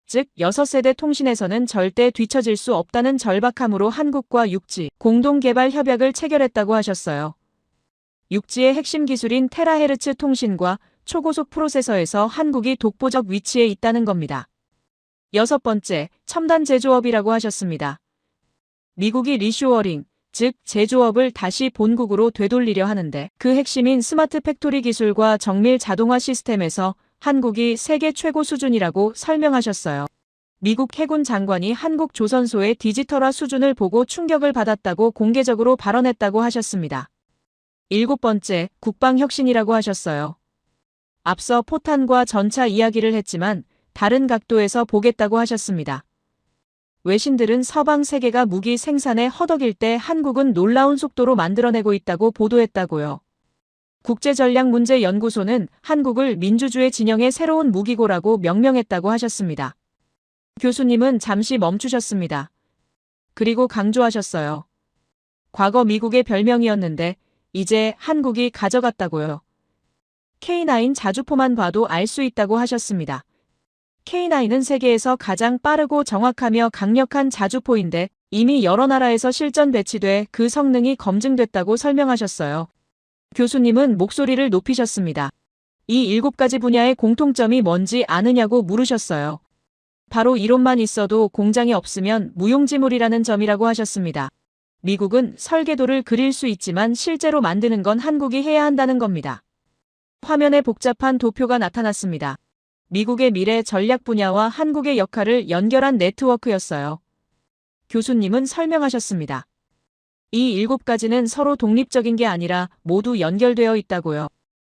E: 즉 6세대 통신에서는 절대 뒤처질 수 없다는 절박함으로 한국과 육지 공동개발 협약을 체결했다고 하셨어요. 육지의 핵심 기술인 테라헤르츠 통신과 초고속 프로세서에서 한국이 독보적 위치에 있다는 겁니다. 여섯 번째, 첨단 제조업이라고 하셨습니다. 미국이 리쇼어링, 즉 제조업을 다시 본국으로 되돌리려 하는데 그 핵심인 스마트 팩토리 기술과 정밀 자동화 시스템에서 한국이 세계 최고 수준이라고 설명하셨어요. 미국 해군 장관이 한국 조선소의 디지털화 수준을 보고 충격을 받았다고 공개적으로 발언했다고 하셨습니다. 일곱 번째, 국방혁신이라고 하셨어요. 앞서 포탄과 전차 이야기를 했지만 다른 각도에서 보겠다고 하셨습니다. 외신들은 서방 세계가 무기 생산에 허덕일 때 한국은 놀라운 속도로 만들어내고 있다고 보도했다고요. 국제전략문제연구소는 한국을 민주주의 진영의 새로운 무기고라고 명명했다고 하셨습니다. 교수님은 잠시 멈추셨습니다. 그리고 강조하셨어요. 과거 미국의 별명이었는데 이제 한국이 가져갔다고요. K9 자주포만 봐도 알 수 있다고 하셨습니다. K9은 세계에서 가장 빠르고 정확하며 강력한 자주포인데 이미 여러 나라에서 실전 배치돼 그 성능이 검증됐다고 설명하셨어요. 교수님은 목소리를 높이셨습니다. 이 7가지 분야의 공통점이 뭔지 아느냐고 물으셨어요. 바로 이론만 있어도 공장이 없으면 무용지물이라는 점이라고 하셨습니다. 미국은 설계도를 그릴 수 있지만 실제로 만드는 건 한국이 해야 한다는 겁니다. 화면에 복잡한 도표가 나타났습니다. 미국의 미래 전략 분야와 한국의 역할을 연결한 네트워크였어요. 교수님은 설명하셨습니다. 이 7가지는 서로 독립적인 게 아니라 모두 연결되어 있다고요.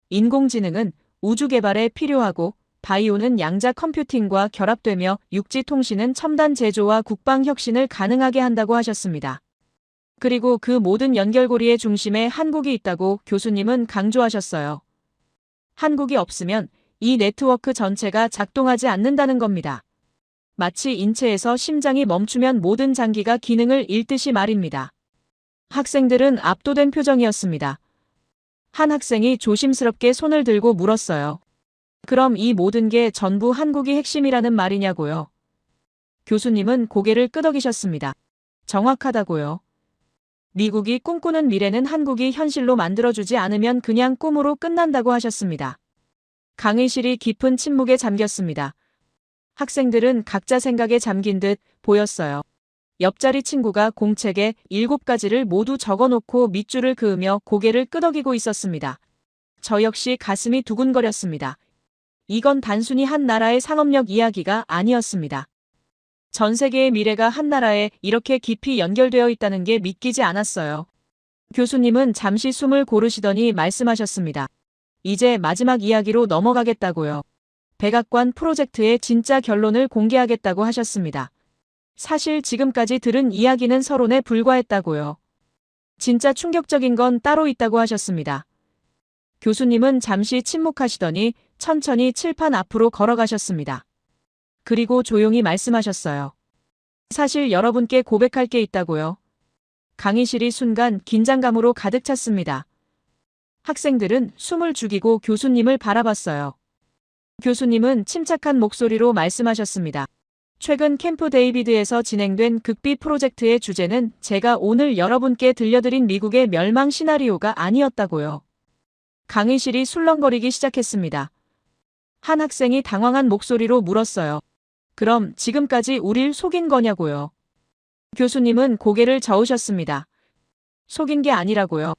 E: 인공지능은 우주 개발에 필요하고 바이오는 양자 컴퓨팅과 결합되며 육지 통신은 첨단 제조와 국방 혁신을 가능하게 한다고 하셨습니다. 그리고 그 모든 연결고리의 중심에 한국이 있다고 교수님은 강조하셨어요. 한국이 없으면 이 네트워크 전체가 작동하지 않는다는 겁니다. 마치 인체에서 심장이 멈추면 모든 장기가 기능을 잃듯이 말입니다. 학생들은 압도된 표정이었습니다. 한 학생이 조심스럽게 손을 들고 물었어요. 그럼 이 모든 게 전부 한국이 핵심이라는 말이냐고요. 교수님은 고개를 끄덕이셨습니다. 정확하다고요. 미국이 꿈꾸는 미래는 한국이 현실로 만들어주지 않으면 그냥 꿈으로 끝난다고 하셨습니다. 강의실이 깊은 침묵에 잠겼습니다. 학생들은 각자 생각에 잠긴 듯 보였어요. 옆자리 친구가 공책에 7가지를 모두 적어놓고 밑줄을 그으며 고개를 끄덕이고 있었습니다. 저 역시 가슴이 두근거렸습니다. 이건 단순히 한 나라의 상업력 이야기가 아니었습니다. 전 세계의 미래가 한 나라에 이렇게 깊이 연결되어 있다는 게 믿기지 않았어요. 교수님은 잠시 숨을 고르시더니 말씀하셨습니다. 이제 마지막 이야기로 넘어가겠다고요. 백악관 프로젝트의 진짜 결론을 공개하겠다고 하셨습니다. 사실 지금까지 들은 이야기는 서론에 불과했다고요. 진짜 충격적인 건 따로 있다고 하셨습니다. 교수님은 잠시 침묵하시더니 천천히 칠판 앞으로 걸어가셨습니다. 그리고 조용히 말씀하셨어요. 사실 여러분께 고백할 게 있다고요. 강의실이 순간 긴장감으로 가득 찼습니다. 학생들은 숨을 죽이고 교수님을 바라봤어요. 교수님은 침착한 목소리로 말씀하셨습니다. 최근 캠프 데이비드에서 진행된 극비 프로젝트의 주제는 제가 오늘 여러분께 들려드린 미국의 멸망 시나리오가 아니었다고요. 강의실이 술렁거리기 시작했습니다. 한 학생이 당황한 목소리로 물었어요. 그럼 지금까지 우릴 속인 거냐고요. 교수님은 고개를 저으셨습니다. 속인 게 아니라고요.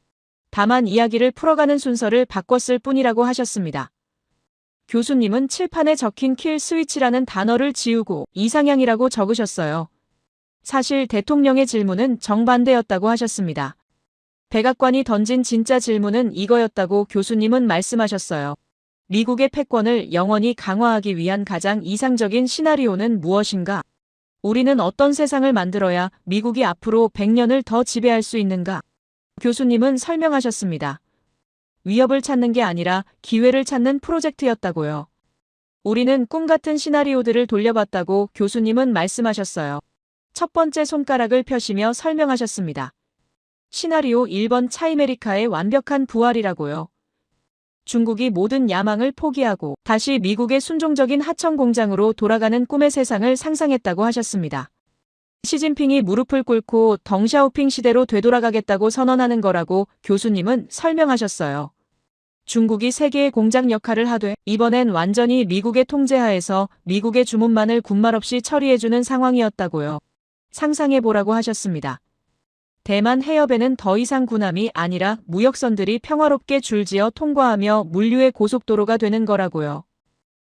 E: 다만 이야기를 풀어가는 순서를 바꿨을 뿐이라고 하셨습니다. 교수님은 칠판에 적힌 킬 스위치라는 단어를 지우고 이상향이라고 적으셨어요. 사실 대통령의 질문은 정반대였다고 하셨습니다. 백악관이 던진 진짜 질문은 이거였다고 교수님은 말씀하셨어요. 미국의 패권을 영원히 강화하기 위한 가장 이상적인 시나리오는 무엇인가? 우리는 어떤 세상을 만들어야 미국이 앞으로 100년을 더 지배할 수 있는가? 교수님은 설명하셨습니다. 위협을 찾는 게 아니라 기회를 찾는 프로젝트였다고요. 우리는 꿈 같은 시나리오들을 돌려봤다고 교수님은 말씀하셨어요. 첫 번째 손가락을 펴시며 설명하셨습니다. 시나리오 1번 차이메리카의 완벽한 부활이라고요. 중국이 모든 야망을 포기하고 다시 미국의 순종적인 하청 공장으로 돌아가는 꿈의 세상을 상상했다고 하셨습니다. 시진핑이 무릎을 꿇고 덩샤오핑 시대로 되돌아가겠다고 선언하는 거라고 교수님은 설명하셨어요. 중국이 세계의 공장 역할을 하되 이번엔 완전히 미국의 통제하에서 미국의 주문만을 군말 없이 처리해주는 상황이었다고요. 상상해보라고 하셨습니다. 대만 해협에는 더 이상 군함이 아니라 무역선들이 평화롭게 줄지어 통과하며 물류의 고속도로가 되는 거라고요.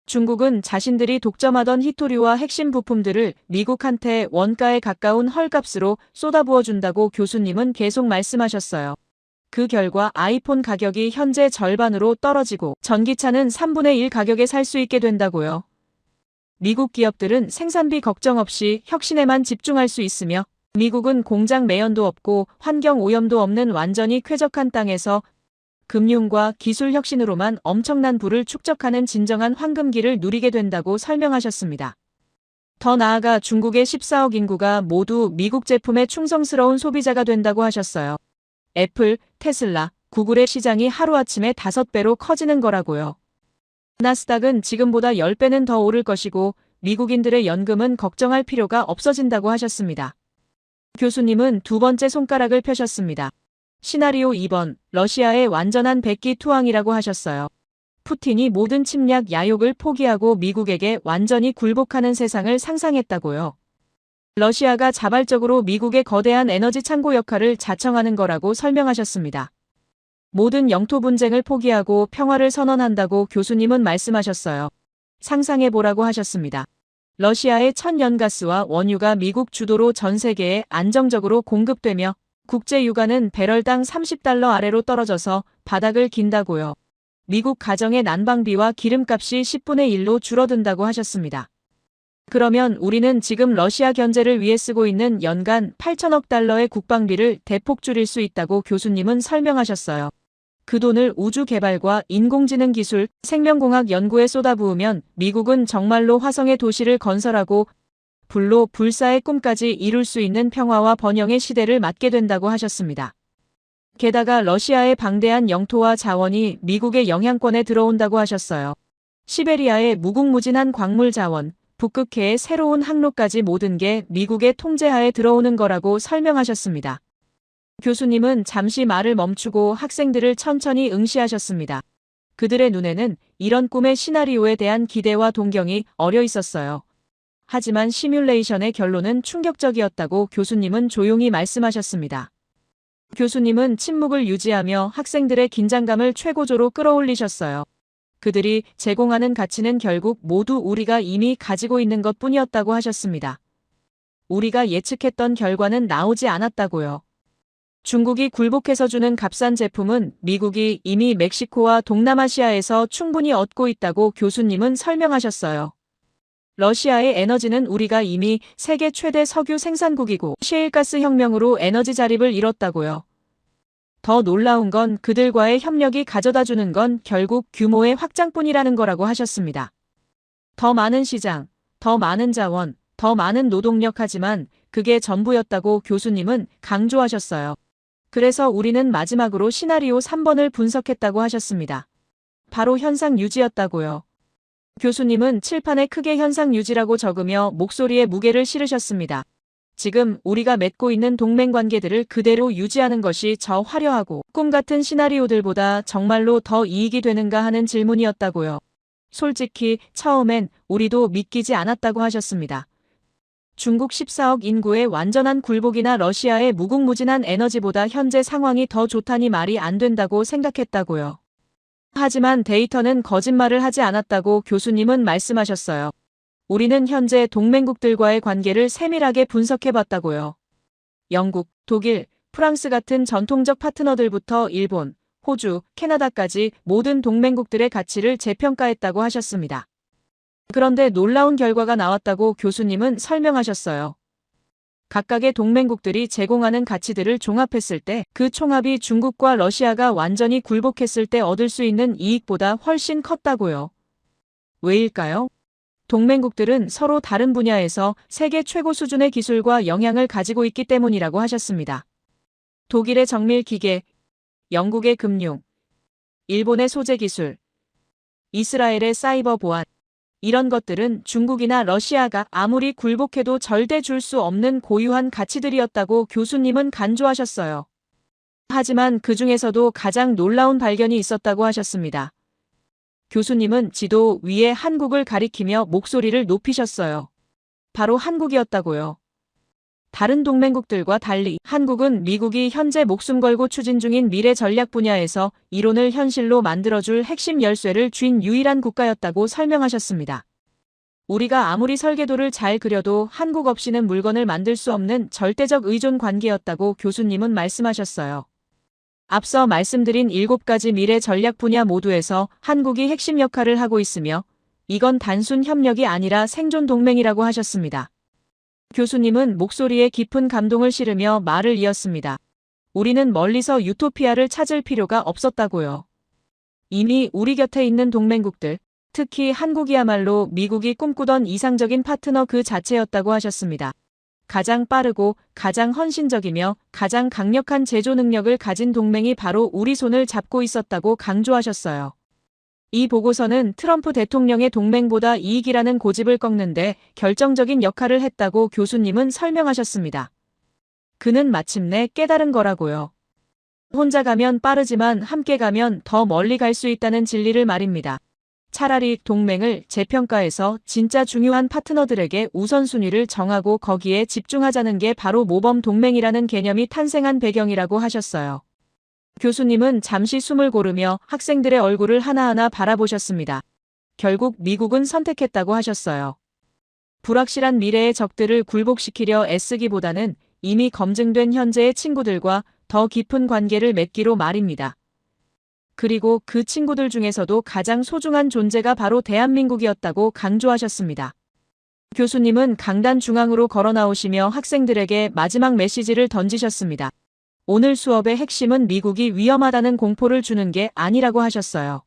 E: 중국은 자신들이 독점하던 히토류와 핵심 부품들을 미국한테 원가에 가까운 헐값으로 쏟아부어준다고 교수님은 계속 말씀하셨어요. 그 결과 아이폰 가격이 현재 절반으로 떨어지고 전기차는 3분의 1 가격에 살 수 있게 된다고요. 미국 기업들은 생산비 걱정 없이 혁신에만 집중할 수 있으며 미국은 공장 매연도 없고 환경 오염도 없는 완전히 쾌적한 땅에서 금융과 기술 혁신으로만 엄청난 부를 축적하는 진정한 황금기를 누리게 된다고 설명하셨습니다. 더 나아가 중국의 14억 인구가 모두 미국 제품에 충성스러운 소비자가 된다고 하셨어요. 애플, 테슬라, 구글의 시장이 하루아침에 5배로 커지는 거라고요. 나스닥은 지금보다 10배는 더 오를 것이고 미국인들의 연금은 걱정할 필요가 없어진다고 하셨습니다. 교수님은 두 번째 손가락을 펴셨습니다. 시나리오 2번, 러시아의 완전한 백기 투항이라고 하셨어요. 푸틴이 모든 침략 야욕을 포기하고 미국에게 완전히 굴복하는 세상을 상상했다고요. 러시아가 자발적으로 미국의 거대한 에너지 창고 역할을 자청하는 거라고 설명하셨습니다. 모든 영토 분쟁을 포기하고 평화를 선언한다고 교수님은 말씀하셨어요. 상상해보라고 하셨습니다. 러시아의 천연가스와 원유가 미국 주도로 전 세계에 안정적으로 공급되며 국제 유가는 배럴당 30달러 아래로 떨어져서 바닥을 긴다고요. 미국 가정의 난방비와 기름값이 10분의 1로 줄어든다고 하셨습니다. 그러면 우리는 지금 러시아 견제를 위해 쓰고 있는 연간 8천억 달러의 국방비를 대폭 줄일 수 있다고 교수님은 설명하셨어요. 그 돈을 우주 개발과 인공지능 기술, 생명공학 연구에 쏟아부으면 미국은 정말로 화성의 도시를 건설하고 불로 불사의 꿈까지 이룰 수 있는 평화와 번영의 시대를 맞게 된다고 하셨습니다. 게다가 러시아의 방대한 영토와 자원이 미국의 영향권에 들어온다고 하셨어요. 시베리아의 무궁무진한 광물 자원, 북극해의 새로운 항로까지 모든 게 미국의 통제하에 들어오는 거라고 설명하셨습니다. 교수님은 잠시 말을 멈추고 학생들을 천천히 응시하셨습니다. 그들의 눈에는 이런 꿈의 시나리오에 대한 기대와 동경이 어려 있었어요. 하지만 시뮬레이션의 결론은 충격적이었다고 교수님은 조용히 말씀하셨습니다. 교수님은 침묵을 유지하며 학생들의 긴장감을 최고조로 끌어올리셨어요. 그들이 제공하는 가치는 결국 모두 우리가 이미 가지고 있는 것뿐이었다고 하셨습니다. 우리가 예측했던 결과는 나오지 않았다고요. 중국이 굴복해서 주는 값싼 제품은 미국이 이미 멕시코와 동남아시아에서 충분히 얻고 있다고 교수님은 설명하셨어요. 러시아의 에너지는 우리가 이미 세계 최대 석유 생산국이고 셰일가스 혁명으로 에너지 자립을 이뤘다고요. 더 놀라운 건 그들과의 협력이 가져다주는 건 결국 규모의 확장뿐이라는 거라고 하셨습니다. 더 많은 시장, 더 많은 자원, 더 많은 노동력 하지만 그게 전부였다고 교수님은 강조하셨어요. 그래서 우리는 마지막으로 시나리오 3번을 분석했다고 하셨습니다. 바로 현상 유지였다고요. 교수님은 칠판에 크게 현상 유지라고 적으며 목소리에 무게를 실으셨습니다. 지금 우리가 맺고 있는 동맹 관계들을 그대로 유지하는 것이 저 화려하고 꿈 같은 시나리오들보다 정말로 더 이익이 되는가 하는 질문이었다고요. 솔직히 처음엔 우리도 믿기지 않았다고 하셨습니다. 중국 14억 인구의 완전한 굴복이나 러시아의 무궁무진한 에너지보다 현재 상황이 더 좋다니 말이 안 된다고 생각했다고요. 하지만 데이터는 거짓말을 하지 않았다고 교수님은 말씀하셨어요. 우리는 현재 동맹국들과의 관계를 세밀하게 분석해봤다고요. 영국, 독일, 프랑스 같은 전통적 파트너들부터 일본, 호주, 캐나다까지 모든 동맹국들의 가치를 재평가했다고 하셨습니다. 그런데 놀라운 결과가 나왔다고 교수님은 설명하셨어요. 각각의 동맹국들이 제공하는 가치들을 종합했을 때 그 총합이 중국과 러시아가 완전히 굴복했을 때 얻을 수 있는 이익보다 훨씬 컸다고요. 왜일까요? 동맹국들은 서로 다른 분야에서 세계 최고 수준의 기술과 영향을 가지고 있기 때문이라고 하셨습니다. 독일의 정밀 기계, 영국의 금융, 일본의 소재 기술, 이스라엘의 사이버 보안, 이런 것들은 중국이나 러시아가 아무리 굴복해도 절대 줄 수 없는 고유한 가치들이었다고 교수님은 강조하셨어요. 하지만 그 중에서도 가장 놀라운 발견이 있었다고 하셨습니다. 교수님은 지도 위에 한국을 가리키며 목소리를 높이셨어요. 바로 한국이었다고요. 다른 동맹국들과 달리 한국은 미국이 현재 목숨 걸고 추진 중인 미래 전략 분야에서 이론을 현실로 만들어줄 핵심 열쇠를 쥔 유일한 국가였다고 설명하셨습니다. 우리가 아무리 설계도를 잘 그려도 한국 없이는 물건을 만들 수 없는 절대적 의존 관계였다고 교수님은 말씀하셨어요. 앞서 말씀드린 7가지 미래 전략 분야 모두에서 한국이 핵심 역할을 하고 있으며 이건 단순 협력이 아니라 생존 동맹이라고 하셨습니다. 교수님은 목소리에 깊은 감동을 실으며 말을 이었습니다. 우리는 멀리서 유토피아를 찾을 필요가 없었다고요. 이미 우리 곁에 있는 동맹국들, 특히 한국이야말로 미국이 꿈꾸던 이상적인 파트너 그 자체였다고 하셨습니다. 가장 빠르고 가장 헌신적이며 가장 강력한 제조 능력을 가진 동맹이 바로 우리 손을 잡고 있었다고 강조하셨어요. 이 보고서는 트럼프 대통령의 동맹보다 이익이라는 고집을 꺾는데 결정적인 역할을 했다고 교수님은 설명하셨습니다. 그는 마침내 깨달은 거라고요. 혼자 가면 빠르지만 함께 가면 더 멀리 갈 수 있다는 진리를 말입니다. 차라리 동맹을 재평가해서 진짜 중요한 파트너들에게 우선순위를 정하고 거기에 집중하자는 게 바로 모범 동맹이라는 개념이 탄생한 배경이라고 하셨어요. 교수님은 잠시 숨을 고르며 학생들의 얼굴을 하나하나 바라보셨습니다. 결국 미국은 선택했다고 하셨어요. 불확실한 미래의 적들을 굴복시키려 애쓰기보다는 이미 검증된 현재의 친구들과 더 깊은 관계를 맺기로 말입니다. 그리고 그 친구들 중에서도 가장 소중한 존재가 바로 대한민국이었다고 강조하셨습니다. 교수님은 강단 중앙으로 걸어 나오시며 학생들에게 마지막 메시지를 던지셨습니다. 오늘 수업의 핵심은 미국이 위험하다는 공포를 주는 게 아니라고 하셨어요.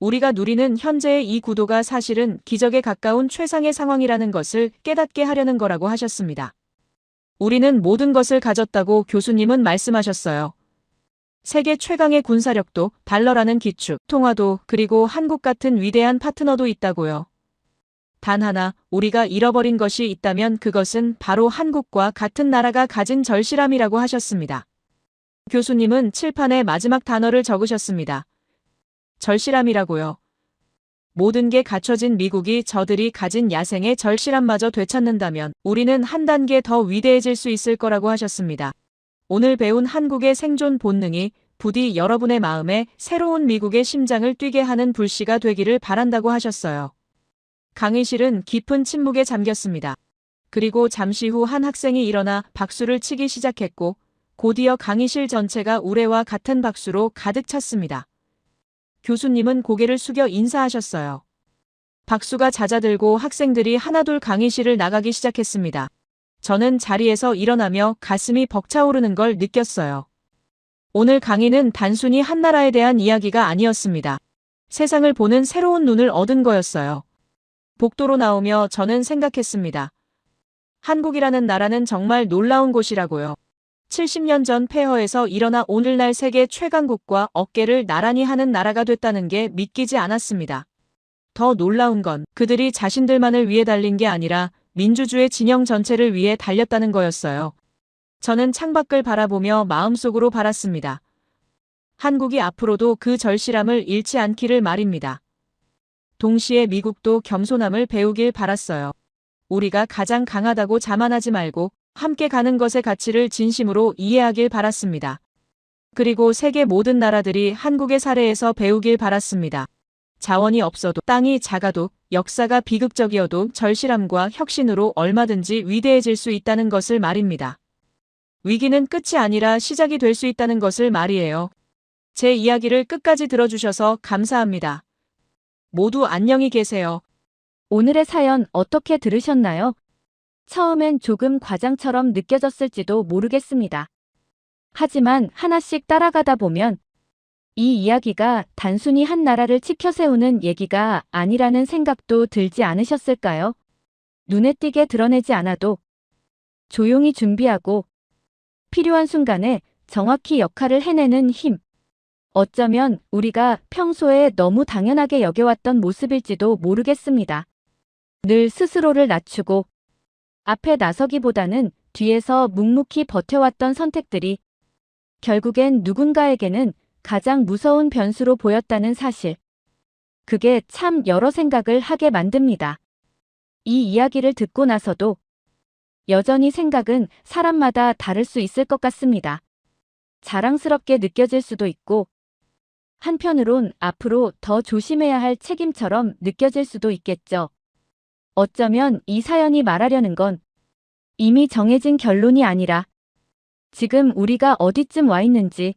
E: 우리가 누리는 현재의 이 구도가 사실은 기적에 가까운 최상의 상황이라는 것을 깨닫게 하려는 거라고 하셨습니다. 우리는 모든 것을 가졌다고 교수님은 말씀하셨어요. 세계 최강의 군사력도, 달러라는 기축, 통화도, 그리고 한국 같은 위대한 파트너도 있다고요. 단 하나, 우리가 잃어버린 것이 있다면 그것은 바로 한국과 같은 나라가 가진 절실함이라고 하셨습니다. 교수님은 칠판에 마지막 단어를 적으셨습니다. 절실함이라고요. 모든 게 갖춰진 미국이 저들이 가진 야생의 절실함마저 되찾는다면 우리는 한 단계 더 위대해질 수 있을 거라고 하셨습니다. 오늘 배운 한국의 생존 본능이 부디 여러분의 마음에 새로운 미국의 심장을 뛰게 하는 불씨가 되기를 바란다고 하셨어요. 강의실은 깊은 침묵에 잠겼습니다. 그리고 잠시 후 한 학생이 일어나 박수를 치기 시작했고 곧이어 강의실 전체가 우레와 같은 박수로 가득 찼습니다. 교수님은 고개를 숙여 인사하셨어요. 박수가 잦아들고 학생들이 하나둘 강의실을 나가기 시작했습니다. 저는 자리에서 일어나며 가슴이 벅차오르는 걸 느꼈어요. 오늘 강의는 단순히 한 나라에 대한 이야기가 아니었습니다. 세상을 보는 새로운 눈을 얻은 거였어요. 복도로 나오며 저는 생각했습니다. 한국이라는 나라는 정말 놀라운 곳이라고요. 70년 전 폐허에서 일어나 오늘날 세계 최강국과 어깨를 나란히 하는 나라가 됐다는 게 믿기지 않았습니다. 더 놀라운 건 그들이 자신들만을 위해 달린 게 아니라 민주주의 진영 전체를 위해 달렸다는 거였어요. 저는 창밖을 바라보며 마음속으로 바랐습니다. 한국이 앞으로도 그 절실함을 잃지 않기를 말입니다. 동시에 미국도 겸손함을 배우길 바랐어요. 우리가 가장 강하다고 자만하지 말고 함께 가는 것의 가치를 진심으로 이해하길 바랐습니다. 그리고 세계 모든 나라들이 한국의 사례에서 배우길 바랐습니다. 자원이 없어도, 땅이 작아도, 역사가 비극적이어도 절실함과 혁신으로 얼마든지 위대해질 수 있다는 것을 말입니다. 위기는 끝이 아니라 시작이 될 수 있다는 것을 말이에요. 제 이야기를 끝까지 들어주셔서 감사합니다. 모두 안녕히 계세요.
D: 오늘의 사연 어떻게 들으셨나요? 처음엔 조금 과장처럼 느껴졌을지도 모르겠습니다. 하지만 하나씩 따라가다 보면 이 이야기가 단순히 한 나라를 치켜세우는 얘기가 아니라는 생각도 들지 않으셨을까요? 눈에 띄게 드러내지 않아도 조용히 준비하고 필요한 순간에 정확히 역할을 해내는 힘. 어쩌면 우리가 평소에 너무 당연하게 여겨왔던 모습일지도 모르겠습니다. 늘 스스로를 낮추고 앞에 나서기보다는 뒤에서 묵묵히 버텨왔던 선택들이 결국엔 누군가에게는 가장 무서운 변수로 보였다는 사실. 그게 참 여러 생각을 하게 만듭니다. 이 이야기를 듣고 나서도 여전히 생각은 사람마다 다를 수 있을 것 같습니다. 자랑스럽게 느껴질 수도 있고 한편으론 앞으로 더 조심해야 할 책임처럼 느껴질 수도 있겠죠. 어쩌면 이 사연이 말하려는 건 이미 정해진 결론이 아니라 지금 우리가 어디쯤 와 있는지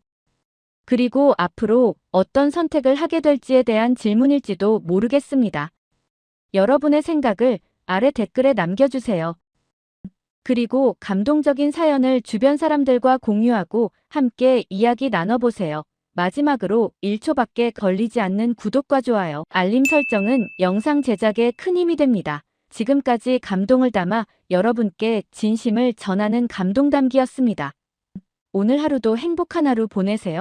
D: 그리고 앞으로 어떤 선택을 하게 될지에 대한 질문일지도 모르겠습니다. 여러분의 생각을 아래 댓글에 남겨주세요. 그리고 감동적인 사연을 주변 사람들과 공유하고 함께 이야기 나눠보세요. 마지막으로 1초밖에 걸리지 않는 구독과 좋아요, 알림 설정은 영상 제작에 큰 힘이 됩니다. 지금까지 감동을 담아 여러분께 진심을 전하는 감동담기였습니다. 오늘 하루도 행복한 하루 보내세요.